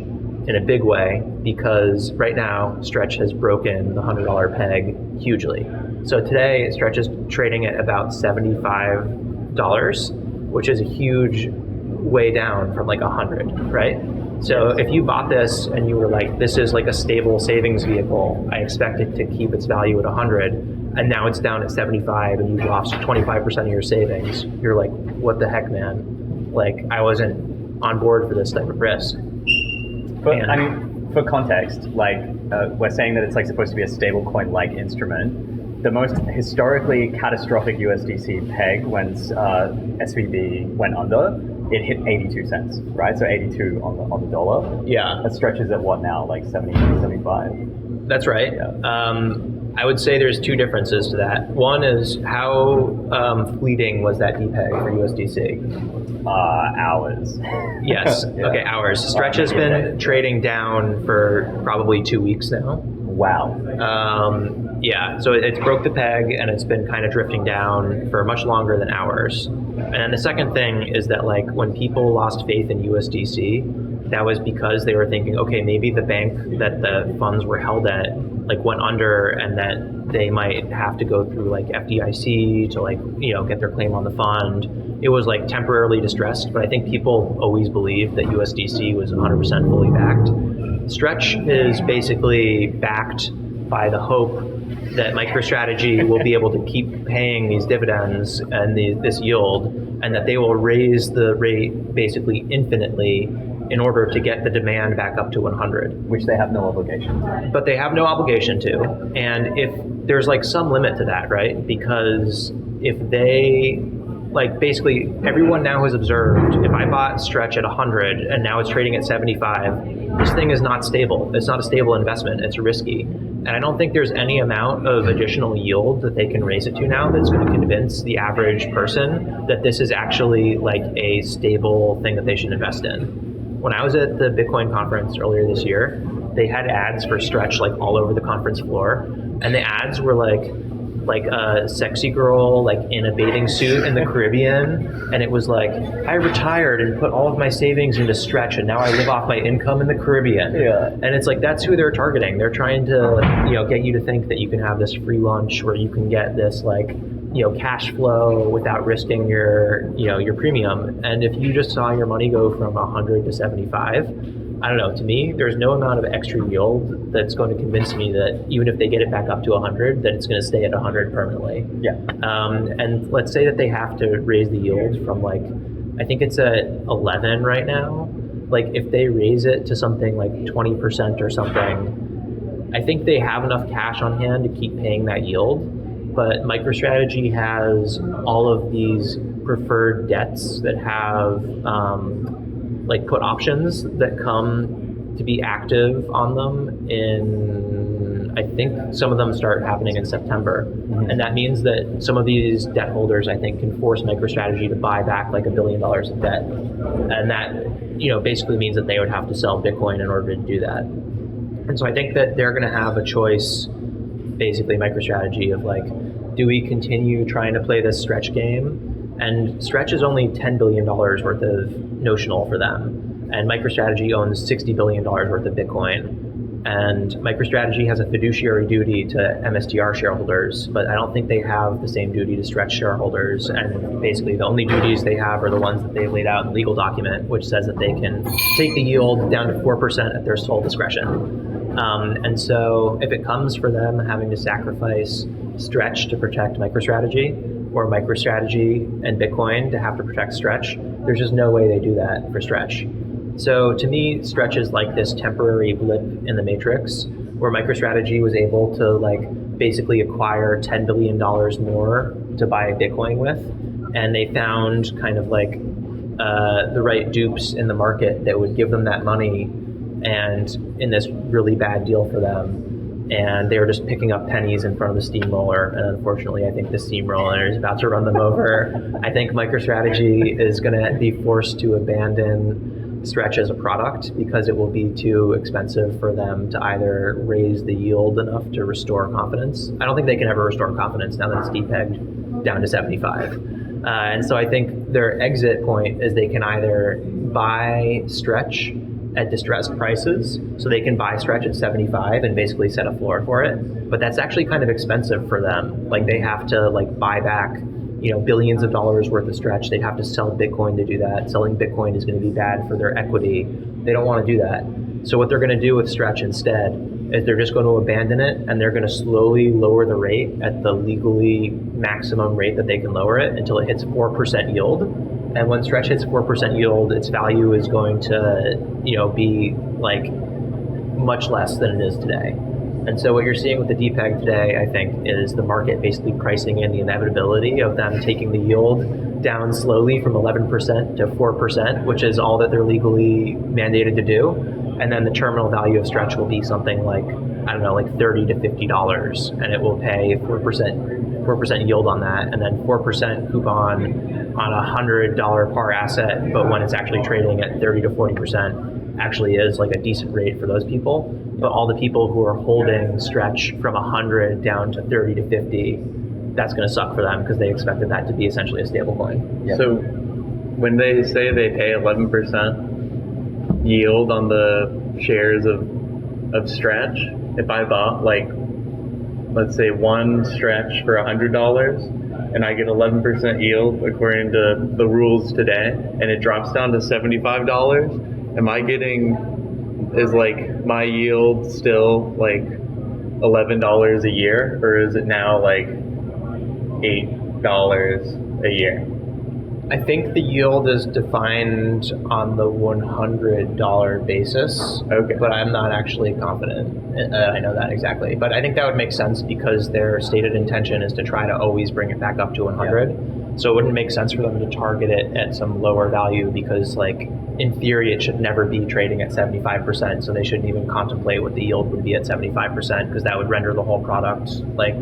in a big way because right now Stretch has broken the $100 peg hugely. So today Stretch is trading at about $75, which is a huge way down from like 100, right? So if you bought this and you were like, this is like a stable savings vehicle, I expect it to keep its value at 100, and now it's down at 75 and you've lost 25% of your savings, you're like, what the heck, man? Like, I wasn't on board for this type of risk. But I mean, for context, like we're saying that it's like supposed to be a stablecoin-like instrument. The most historically catastrophic USDC peg when SVB went under, it hit 82 cents, right? So 82 on the dollar. Yeah. That stretches at what now, like 70, 75? That's right. I would say there's two differences to that. One is how fleeting was that DPEG for USDC? Hours. Yes. Yeah. Okay, hours. Stretch has been trading down for probably 2 weeks now. Wow. Yeah, so it's broke the peg and it's been kind of drifting down for much longer than hours. And then the second thing is that like when people lost faith in USDC, that was because they were thinking, okay, maybe the bank that the funds were held at like went under and that they might have to go through like FDIC to like, you know, get their claim on the fund. It was like temporarily distressed, but I think people always believed that USDC was 100% fully backed. Stretch is basically backed by the hope that MicroStrategy will be able to keep paying these dividends and this yield, and that they will raise the rate basically infinitely in order to get the demand back up to 100. Which they have no obligation to. But they have no obligation to. And if there's like some limit to that, right? Because if they, like basically everyone now has observed, if I bought Stretch at 100 and now it's trading at 75, this thing is not stable. It's not a stable investment. It's risky. And I don't think there's any amount of additional yield that they can raise it to now that's going to convince the average person that this is actually like a stable thing that they should invest in. When I was at the Bitcoin conference earlier this year, they had ads for Stretch like all over the conference floor. And the ads were like a sexy girl like in a bathing suit in the Caribbean, and it was like, I retired and put all of my savings into Stretch and now I live off my income in the Caribbean. Yeah. And it's like, that's who they're targeting. They're trying to, you know, get you to think that you can have this free lunch where you can get this like, you know, cash flow without risking your, you know, your premium. And if you just saw your money go from 100 to 75, I don't know, to me, there's no amount of extra yield that's going to convince me that even if they get it back up to 100, that it's going to stay at 100 permanently. Yeah. And let's say that they have to raise the yield from like, I think it's at 11 right now. Like if they raise it to something like 20% or something, I think they have enough cash on hand to keep paying that yield. But MicroStrategy has all of these preferred debts that have like put options that come to be active on them in, I think some of them start happening in September. Mm-hmm. And that means that some of these debt holders, I think, can force MicroStrategy to buy back like $1 billion of debt. And that, you know, basically means that they would have to sell Bitcoin in order to do that. And so I think that they're going to have a choice, basically MicroStrategy, of like, do we continue trying to play this Stretch game? And Stretch is only $10 billion worth of notional for them. And MicroStrategy owns $60 billion worth of Bitcoin. And MicroStrategy has a fiduciary duty to MSTR shareholders, but I don't think they have the same duty to Stretch shareholders. And basically the only duties they have are the ones that they've laid out in the legal document, which says that they can take the yield down to 4% at their sole discretion. And so if it comes for them having to sacrifice Stretch to protect MicroStrategy, or MicroStrategy and Bitcoin to have to protect Stretch, there's just no way they do that for Stretch. So to me, Stretch is like this temporary blip in the matrix where MicroStrategy was able to like basically acquire $10 billion more to buy Bitcoin with. And they found kind of like the right dupes in the market that would give them that money and in this really bad deal for them. And they were just picking up pennies in front of the steamroller. And unfortunately, I think the steamroller is about to run them over. I think MicroStrategy is going to be forced to abandon Stretch as a product because it will be too expensive for them to either raise the yield enough to restore confidence. I don't think they can ever restore confidence now that it's depegged down to 75. And so I think their exit point is they can either buy Stretch at distressed prices, so they can buy Stretch at 75 and basically set a floor for it. But that's actually kind of expensive for them. Like they have to like buy back, you know, billions of dollars worth of Stretch. They'd have to sell Bitcoin to do that. Selling Bitcoin is going to be bad for their equity. They don't want to do that. So what they're going to do with Stretch instead is they're just going to abandon it and they're going to slowly lower the rate at the legally maximum rate that they can lower it until it hits 4% yield. And when Stretch hits 4% yield, its value is going to, you know, be like much less than it is today. And so what you're seeing with the DPEG today, I think, is the market basically pricing in the inevitability of them taking the yield down slowly from 11% to 4%, which is all that they're legally mandated to do. And then the terminal value of Stretch will be something like, I don't know, like $30 to $50, and it will pay 4% yield on that, and then 4% coupon on a $100 par asset. But when it's actually trading at 30 to 40%, actually is like a decent rate for those people. But all the people who are holding Stretch from 100 down to 30 to 50, that's going to suck for them because they expected that to be essentially a stable coin. Yep. So when they say they pay 11% yield on the shares of Stretch, if I bought like, let's say one Stretch for $100 and I get 11% yield according to the rules today, and it drops down to $75, am I getting, is like my yield still like $11 a year, or is it now like $8 a year? I think the yield is defined on the $100 basis, Okay. but I'm not actually confident. I know that exactly, but I think that would make sense because their stated intention is to try to always bring it back up to 100. Yeah. So it wouldn't make sense for them to target it at some lower value because, like, in theory, it should never be trading at 75%. So they shouldn't even contemplate what the yield would be at 75% because that would render the whole product like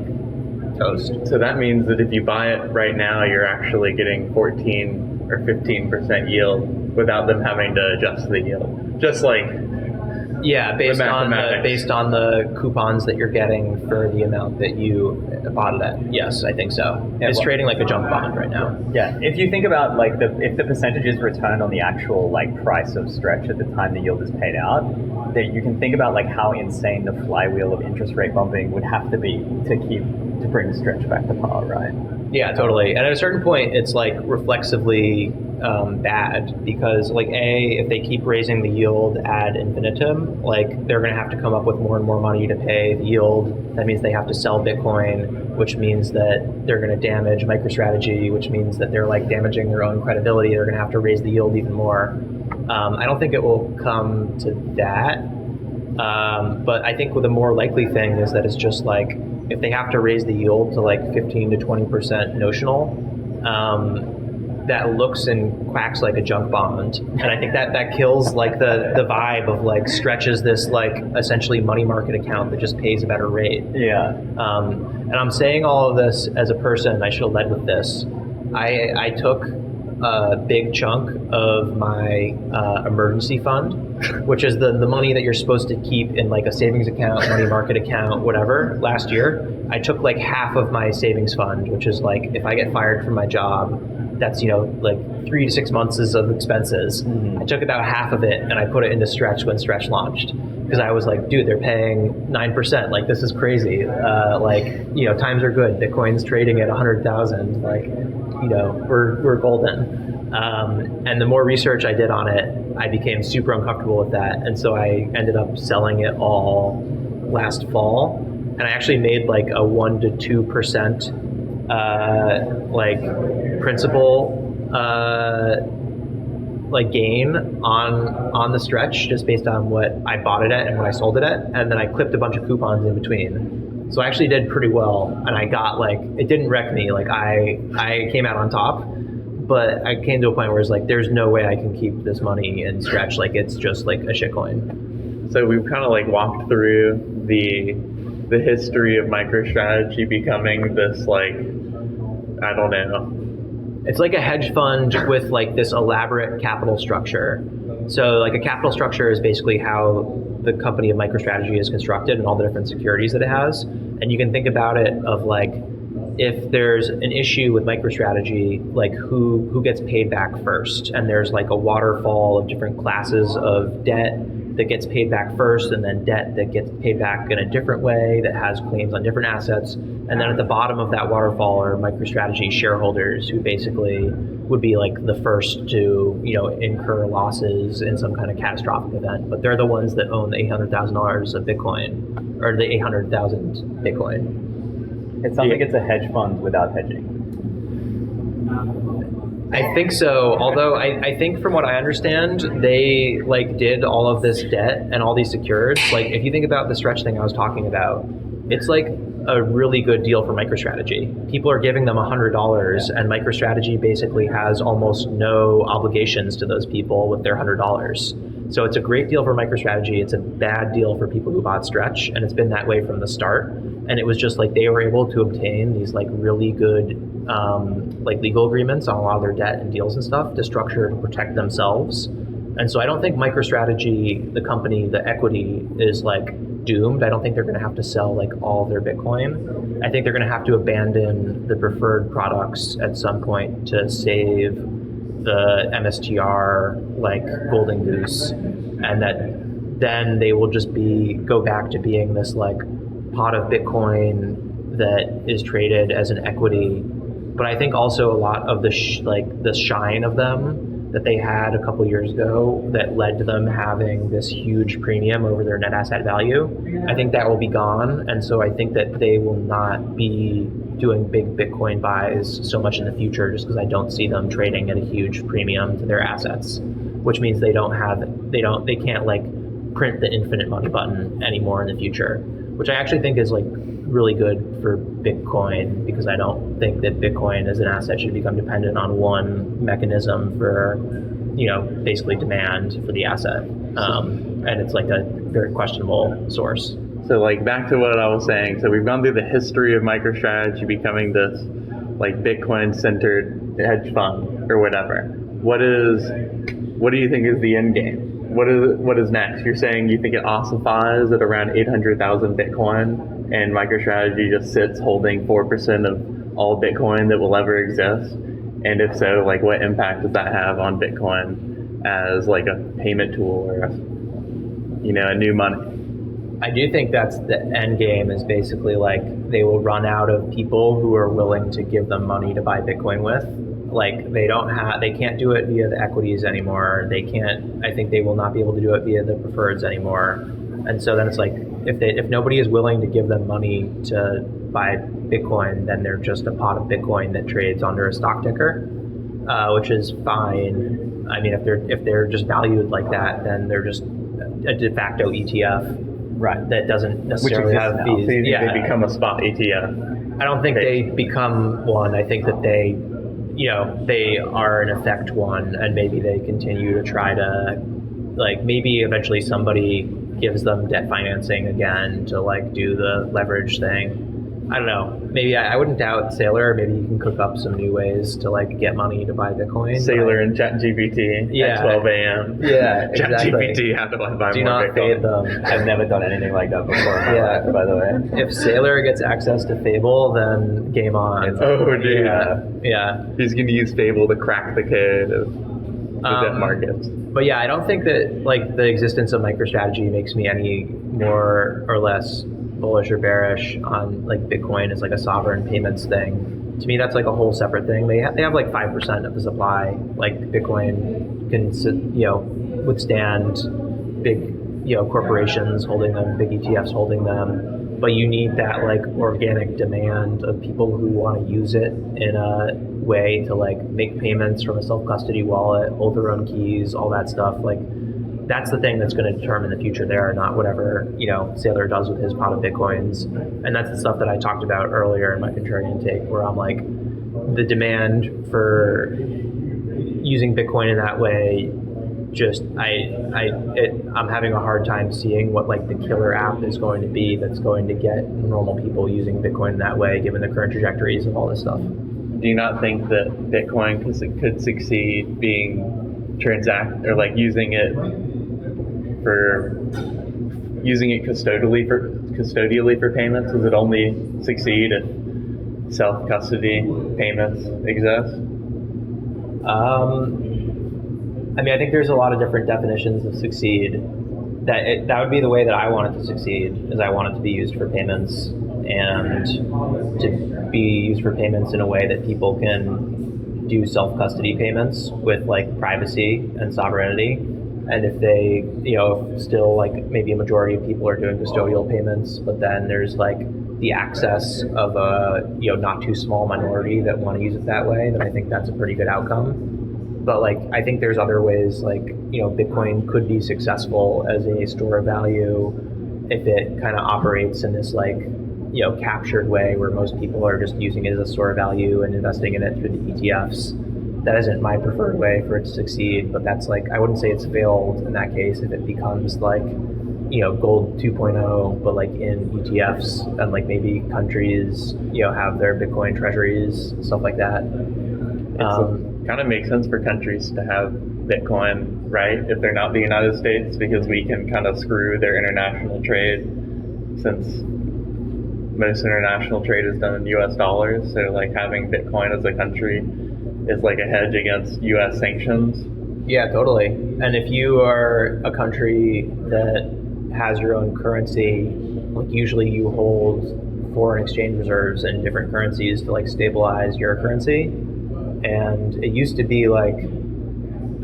toast. So that means that if you buy it right now, you're actually getting 14 or 15% yield without them having to adjust the yield. Just like, yeah, based on the coupons that you're getting for the amount that you bought it at. Yes, I think so. Yeah, it's trading like a junk bond right now. Yeah, if you think about like if the percentage is returned on the actual like price of Stretch at the time the yield is paid out, that you can think about like how insane the flywheel of interest rate bumping would have to be to bring the Stretch back to par, right? Yeah, totally. And at a certain point, it's like reflexively bad because, like, if they keep raising the yield ad infinitum, like they're going to have to come up with more and more money to pay the yield. That means they have to sell Bitcoin, which means that they're going to damage MicroStrategy, which means that they're like damaging their own credibility. They're going to have to raise the yield even more. I don't think it will come to that. But I think the more likely thing is that it's just like, if they have to raise the yield to like 15 to 20% notional, that looks and quacks like a junk bond. And I think that kills like the vibe of like Stretch is this like essentially money market account that just pays a better rate. Yeah. And I'm saying all of this as a person, I should have led with this. I took a big chunk of my emergency fund, which is the money that you're supposed to keep in like a savings account, money market account, whatever, last year. I took like half of my savings fund, which is like, if I get fired from my job, that's, you know, like 3 to 6 months of expenses. Mm-hmm. I took about half of it and I put it into Stretch when Stretch launched. Because I was like, dude, they're paying 9%. Like, this is crazy. Like, you know, times are good. Bitcoin's trading at 100,000. Like, you know, we're golden. And the more research I did on it, I became super uncomfortable with that. And so I ended up selling it all last fall. And I actually made like a 1 to 2% like principal like gain on the Stretch, just based on what I bought it at and what I sold it at, and then I clipped a bunch of coupons in between. So I actually did pretty well, and I got like, it didn't wreck me. Like I came out on top, but I came to a point where it's like, there's no way I can keep this money in Stretch. Like, it's just like a shitcoin. So we've kind of like walked through the history of MicroStrategy becoming this like, I don't know. It's like a hedge fund with like this elaborate capital structure. So like a capital structure is basically how the company of MicroStrategy is constructed and all the different securities that it has. And you can think about it of like, if there's an issue with MicroStrategy, like who gets paid back first? And there's like a waterfall of different classes of debt that gets paid back first, and then debt that gets paid back in a different way that has claims on different assets. And then at the bottom of that waterfall are MicroStrategy shareholders, who basically would be like the first to, you know, incur losses in some kind of catastrophic event. But they're the ones that own the $800,000 of Bitcoin, or the 800,000 Bitcoin. It sounds like it's a hedge fund without hedging. I think so, although I think from what I understand, they like did all of this debt and all these secureds. Like, if you think about the Stretch thing I was talking about, it's like a really good deal for MicroStrategy. People are giving them $100, and MicroStrategy basically has almost no obligations to those people with their $100. So it's a great deal for MicroStrategy. It's a bad deal for people who bought Stretch, and it's been that way from the start. And it was just like they were able to obtain these like really good like legal agreements on a lot of their debt and deals and stuff to structure to protect themselves. And so I don't think MicroStrategy, the company, the equity, is like doomed. I don't think they're going to have to sell like all of their Bitcoin. I think they're going to have to abandon the preferred products at some point to save the MSTR like golden goose, and that then they will just go back to being this like pot of Bitcoin that is traded as an equity. But I think also a lot of the the shine of them that they had a couple years ago that led to them having this huge premium over their net asset value, I think that will be gone. And so I think that they will not be doing big Bitcoin buys so much in the future, just because I don't see them trading at a huge premium to their assets, which means they can't like print the infinite money button anymore in the future, which I actually think is like really good for Bitcoin, because I don't think that Bitcoin as an asset should become dependent on one mechanism for, basically demand for the asset. And it's like a very questionable source. So like back to what I was saying. So we've gone through the history of MicroStrategy becoming this like Bitcoin centered hedge fund or whatever. What do you think is the end game? What is next? You're saying you think it ossifies at around 800,000 Bitcoin, and MicroStrategy just sits holding 4% of all Bitcoin that will ever exist? And if so, like what impact does that have on Bitcoin as like a payment tool or a new money? I do think that's the end game, is basically like they will run out of people who are willing to give them money to buy Bitcoin with. Like they can't do it via the equities anymore. I think they will not be able to do it via the preferreds anymore. And so then it's like, if nobody is willing to give them money to buy Bitcoin, then they're just a pot of Bitcoin that trades under a stock ticker, which is fine. I mean, if they're just valued like that, then they're just a de facto ETF. Right. That doesn't necessarily have fees. So you think they become a spot ETF? I don't think they become one. I think that they are in effect one, and maybe they continue to try to, like, maybe eventually somebody gives them debt financing again to like do the leverage thing. I don't know. Maybe I wouldn't doubt Saylor. Maybe you can cook up some new ways to like get money to buy Bitcoin. Saylor and ChatGPT at 12 a.m. Yeah, exactly. ChatGPT, how do I buy do more not Bitcoin? fade them. I've never done anything like that before in my life, by the way. If Saylor gets access to Fable, then game on. Oh, dude. Yeah. He's going to use Fable to crack the code of the debt markets. But yeah, I don't think that like the existence of MicroStrategy makes me any more or less bullish or bearish on like Bitcoin as like a sovereign payments thing. To me, that's like a whole separate thing. They have like 5% of the supply. Like Bitcoin can withstand big corporations holding them, big ETFs holding them. But you need that like organic demand of people who want to use it in a way to like make payments from a self-custody wallet, hold their own keys, all that stuff. Like that's the thing that's going to determine the future there, not whatever Saylor does with his pot of Bitcoins. And that's the stuff that I talked about earlier in my contrarian take, where I'm like, the demand for using Bitcoin in that way, I'm having a hard time seeing what like the killer app is going to be that's going to get normal people using Bitcoin in that way, given the current trajectories of all this stuff. Do you not think that Bitcoin could succeed being using it custodially for payments? Does it only succeed if self-custody payments exist? I mean, I think there's a lot of different definitions of succeed. That would be the way that I want it to succeed, is I want it to be used for payments, and to be used for payments in a way that people can do self-custody payments with like privacy and sovereignty. And if they, still like maybe a majority of people are doing custodial payments, but then there's like the access of a, not too small minority that want to use it that way, then I think that's a pretty good outcome. But like, I think there's other ways, like, Bitcoin could be successful as a store of value if it kind of operates in this like captured way where most people are just using it as a store of value and investing in it through the ETFs. That isn't my preferred way for it to succeed, but that's like, I wouldn't say it's failed in that case if it becomes like, gold 2.0, but like in ETFs, and like maybe countries, have their Bitcoin treasuries, stuff like that. Kind of makes sense for countries to have Bitcoin, right? If they're not the United States, because we can kind of screw their international trade, since most international trade is done in US dollars. So like having Bitcoin as a country is like a hedge against US sanctions. Yeah, totally. And if you are a country that has your own currency, like usually you hold foreign exchange reserves in different currencies to like stabilize your currency. And it used to be like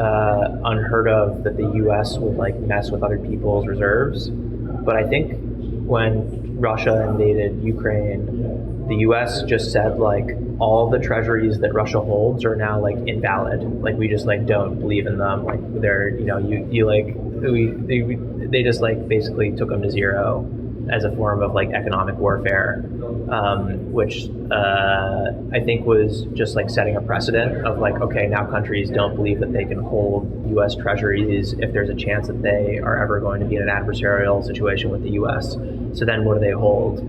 unheard of that the US would like mess with other people's reserves. But I think when Russia invaded Ukraine, the US just said like all the treasuries that Russia holds are now like invalid. Like we just like don't believe in them. Like they're, they just like basically took them to zero as a form of like economic warfare, which I think was just like setting a precedent of like, okay, now countries don't believe that they can hold US treasuries if there's a chance that they are ever going to be in an adversarial situation with the US. So then what do they hold?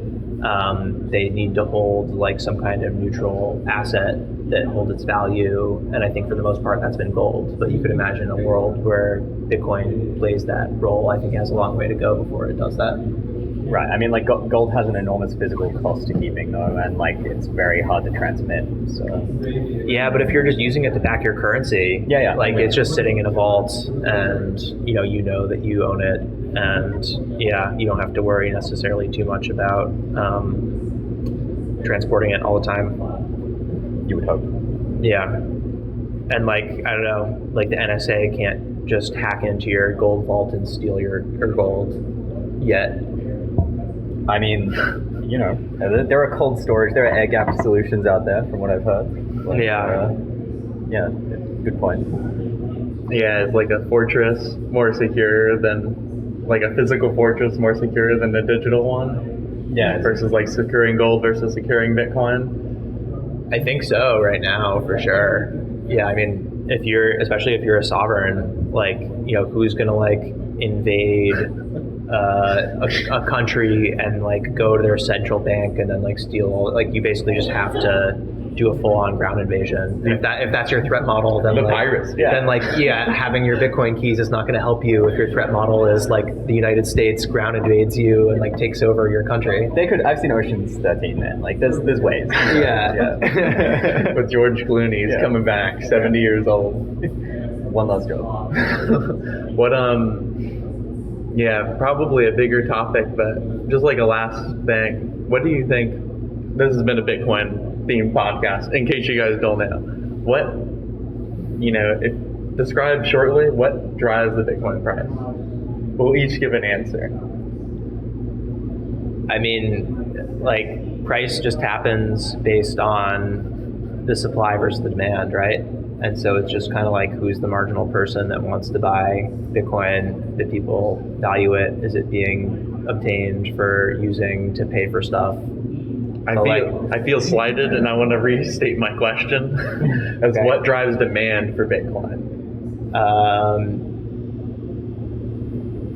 They need to hold like some kind of neutral asset that holds its value. And I think for the most part, that's been gold. But you could imagine a world where Bitcoin plays that role. I think it has a long way to go before it does that. Right. I mean, like gold has an enormous physical cost to keeping though, and like it's very hard to transmit. So yeah, but if you're just using it to back your currency, like it's just sitting in a vault, and you know that you own it, and you don't have to worry necessarily too much about transporting it all the time. You would hope. Yeah, and like I don't know, like the NSA can't just hack into your gold vault and steal your gold yet. I mean, there are cold storage, there are air gap solutions out there, from what I've heard. But, good point. Yeah, it's like a fortress more secure than, like a physical fortress more secure than the digital one. Yeah. Versus like securing gold versus securing Bitcoin. I think so right now, for sure. Yeah, I mean, especially if you're a sovereign, like, who's going to like invade a country and like go to their central bank and then like steal, like you basically just have to do a full-on ground invasion. And if that's your threat model, then having your Bitcoin keys is not going to help you if your threat model is like the United States ground invades you and like takes over your country. I've seen Ocean's 13, man. Like there's ways. Yeah. With George Clooney, he's coming back, 70 years old. One last job. What probably a bigger topic, but just like a last thing, what do you think? This has been a Bitcoin themed podcast, in case you guys don't know. What, describe shortly what drives the Bitcoin price. We'll each give an answer. I mean, like, price just happens based on the supply versus the demand, right? And so it's just kind of like, who's the marginal person that wants to buy Bitcoin? Do people value it? Is it being obtained for using to pay for stuff? I feel slighted, and I want to restate my question as what drives demand for Bitcoin?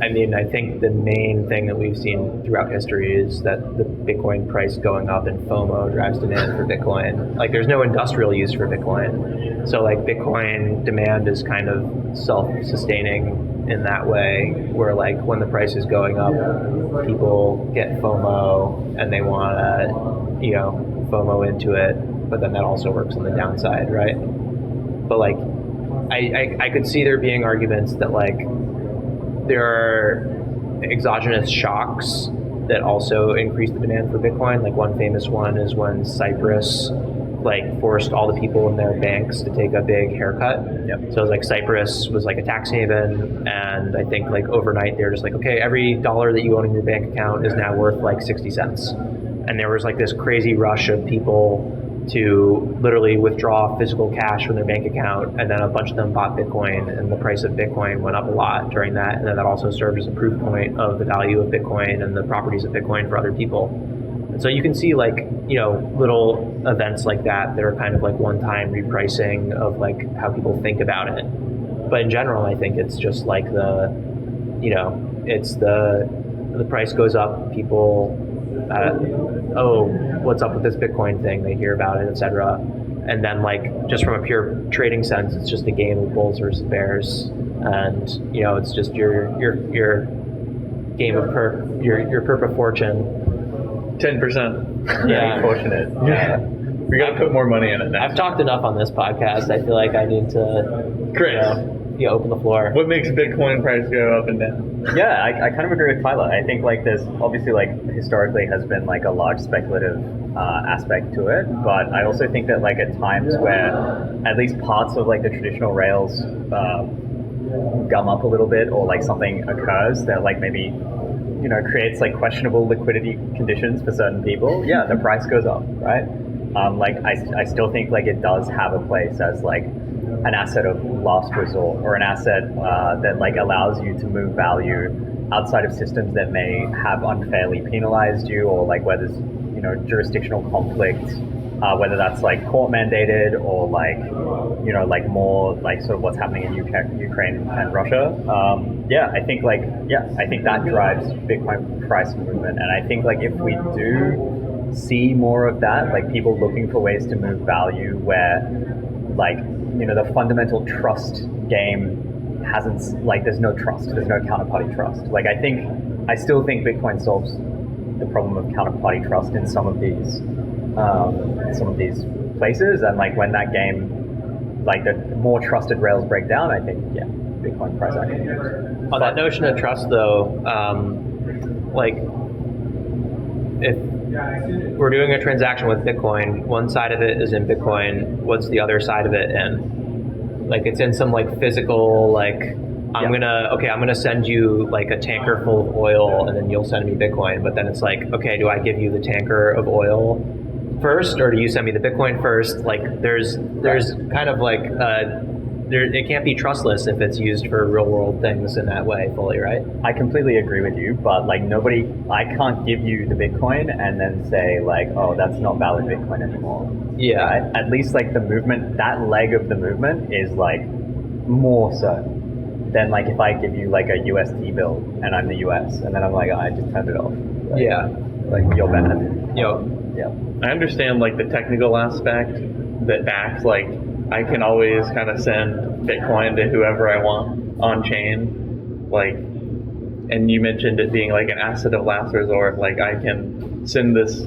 I mean, I think the main thing that we've seen throughout history is that the Bitcoin price going up and FOMO drives demand for Bitcoin. Like, there's no industrial use for Bitcoin. So, like, Bitcoin demand is kind of self-sustaining in that way, where, like, when the price is going up, people get FOMO and they want to, FOMO into it. But then that also works on the downside, right? But, like, I could see there being arguments that, like, there are exogenous shocks that also increase the demand for Bitcoin. Like, one famous one is when Cyprus like forced all the people in their banks to take a big haircut. So it was like Cyprus was like a tax haven, and I think like overnight they were just like, okay, every dollar that you own in your bank account is now worth like 60 cents. And there was like this crazy rush of people to literally withdraw physical cash from their bank account, and then a bunch of them bought Bitcoin, and the price of Bitcoin went up a lot during that, and then that also served as a proof point of the value of Bitcoin and the properties of Bitcoin for other people. So you can see like, little events like that are kind of like one-time repricing of like how people think about it. But in general, I think it's just like it's the price goes up, people, what's up with this Bitcoin thing? They hear about it, etc. And then like just from a pure trading sense, it's just a game of bulls versus bears, and it's just your game of your Perp of Fortune. 10%. Yeah, Fortunate. Yeah. We got to put more money in it now. I've talked enough on this podcast. I feel like I need to, Chris, open the floor. what makes Bitcoin price go up and down? Yeah, I kind of agree with Tyler. I think like there's obviously like historically has been like a large speculative aspect to it, but I also think that like at times where at least parts of like the traditional rails gum up a little bit, or like something occurs that like maybe creates like questionable liquidity conditions for certain people, yeah, the price goes up, right? Like I still think like it does have a place as like an asset of last resort, or an asset that like allows you to move value outside of systems that may have unfairly penalized you, or like where there's jurisdictional conflict, whether that's like court mandated, or like like more like sort of what's happening in Ukraine and Russia. I think that drives Bitcoin price movement, and I think like if we do see more of that, like people looking for ways to move value where like the fundamental trust game hasn't, like there's no trust, there's no counterparty trust. Like I still think Bitcoin solves the problem of counterparty trust in some of these places, and like when that game, like the more trusted rails break down, I think Bitcoin price actually moves. On that notion of trust though, like if we're doing a transaction with Bitcoin, one side of it is in Bitcoin, what's the other side of it in? Like it's in some like physical, like I'm gonna send you like a tanker full of oil, and then you'll send me Bitcoin. But then it's like, okay, do I give you the tanker of oil first, or do you send me the Bitcoin first? Like there's kind of like it can't be trustless if it's used for real world things in that way fully, right? I completely agree with you, but like I can't give you the Bitcoin and then say like, oh, that's not valid Bitcoin anymore. Yeah. Right? At least like the movement, that leg of the movement is like more certain than like if I give you like a USD bill and I'm the US, and then I'm like, oh, I just turned it off. Like, yeah. Like you're bad. Yeah. I understand like the technical aspect that backs like I can always kind of send Bitcoin to whoever I want on chain, like, and you mentioned it being like an asset of last resort. Like I can send this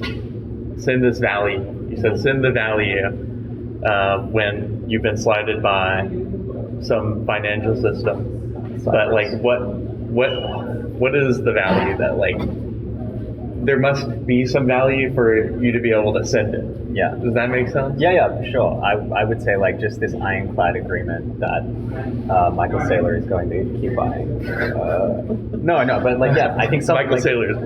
value. You said send the value when you've been slighted by some financial system. But like, what is the value that like? There must be some value for you to be able to send it. Yeah. Does that make sense? Yeah, for sure. I would say like just this ironclad agreement that Michael Saylor is going to keep buying. No, but like I think Michael like, Saylor is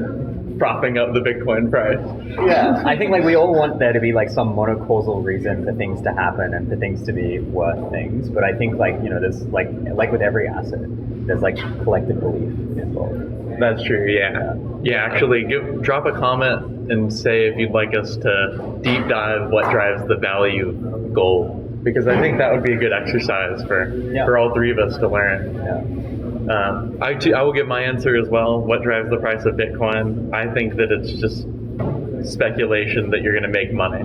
propping up the Bitcoin price. Yeah, I think like we all want there to be like some monocausal reason for things to happen and for things to be worth things. But I think like there's like with every asset, there's like collective belief involved. That's true, yeah. Actually, drop a comment and say if you'd like us to deep dive what drives the value goal, because I think that would be a good exercise for all three of us to learn. Yeah. I will give my answer as well. What drives the price of Bitcoin? I think that it's just speculation that you're going to make money.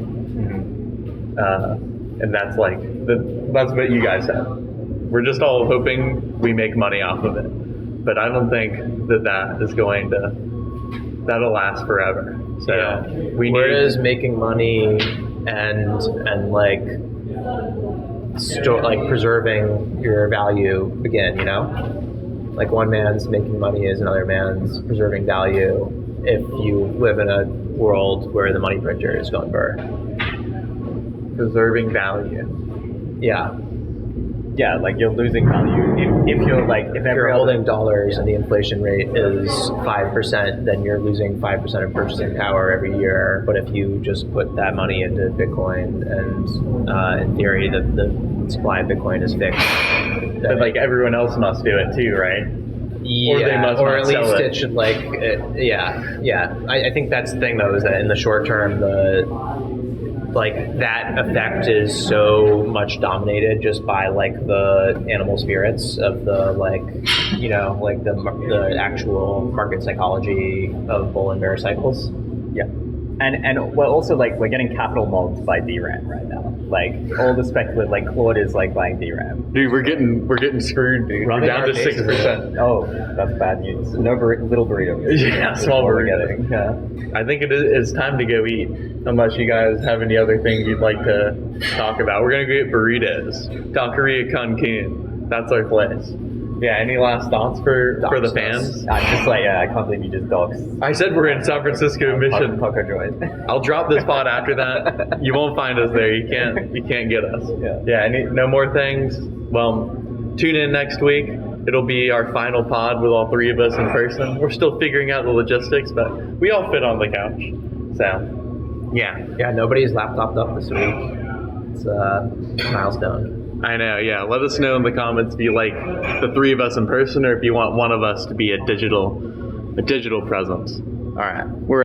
And that's like, that's what you guys said. We're just all hoping we make money off of it. But I don't think that is going to, that'll last forever. So where is making money and like preserving your value begin, Like one man's making money is another man's preserving value if you live in a world where the money printer is going burr. Preserving value. Yeah. Yeah, like you're losing value if you're holding dollars and the inflation rate is 5%, then you're losing 5% of purchasing power every year. But if you just put that money into Bitcoin and in theory the supply of Bitcoin is fixed, but like everyone else must do it too, right? Or they must or not at sell least it. it should like, yeah. I think that's the thing though, is that in the short term, that effect is so much dominated just by like the animal spirits of the the actual market psychology of bull and bear cycles. Yeah. And we're also we're getting capital mobbed by DRAM right now. Like all the speculative, like Claude is buying DRAM. Dude, we're getting screwed, dude. Rubbing We're down our to faces 6%. Oh, that's bad news. No little burritos. Yeah, small What we're burritos. getting. Yeah. I think it's time to go eat, unless you guys have any other things you'd like to talk about. We're going to go get burritos. Taqueria Cancun. That's our place. Yeah, any last thoughts for the fans? I'm just I can't believe you just doxed. I said we're in San Francisco Mission. Taco Joy. I'll drop this pod after that. You won't find us there. You can't get us. Yeah. No more things. Well, tune in next week. It'll be our final pod with all three of us in person. We're still figuring out the logistics, but we all fit on the couch. So, yeah. Nobody's laptopped up this week. It's a milestone. I know, yeah. Let us know in the comments if you like the three of us in person or if you want one of us to be a digital presence. All right. We're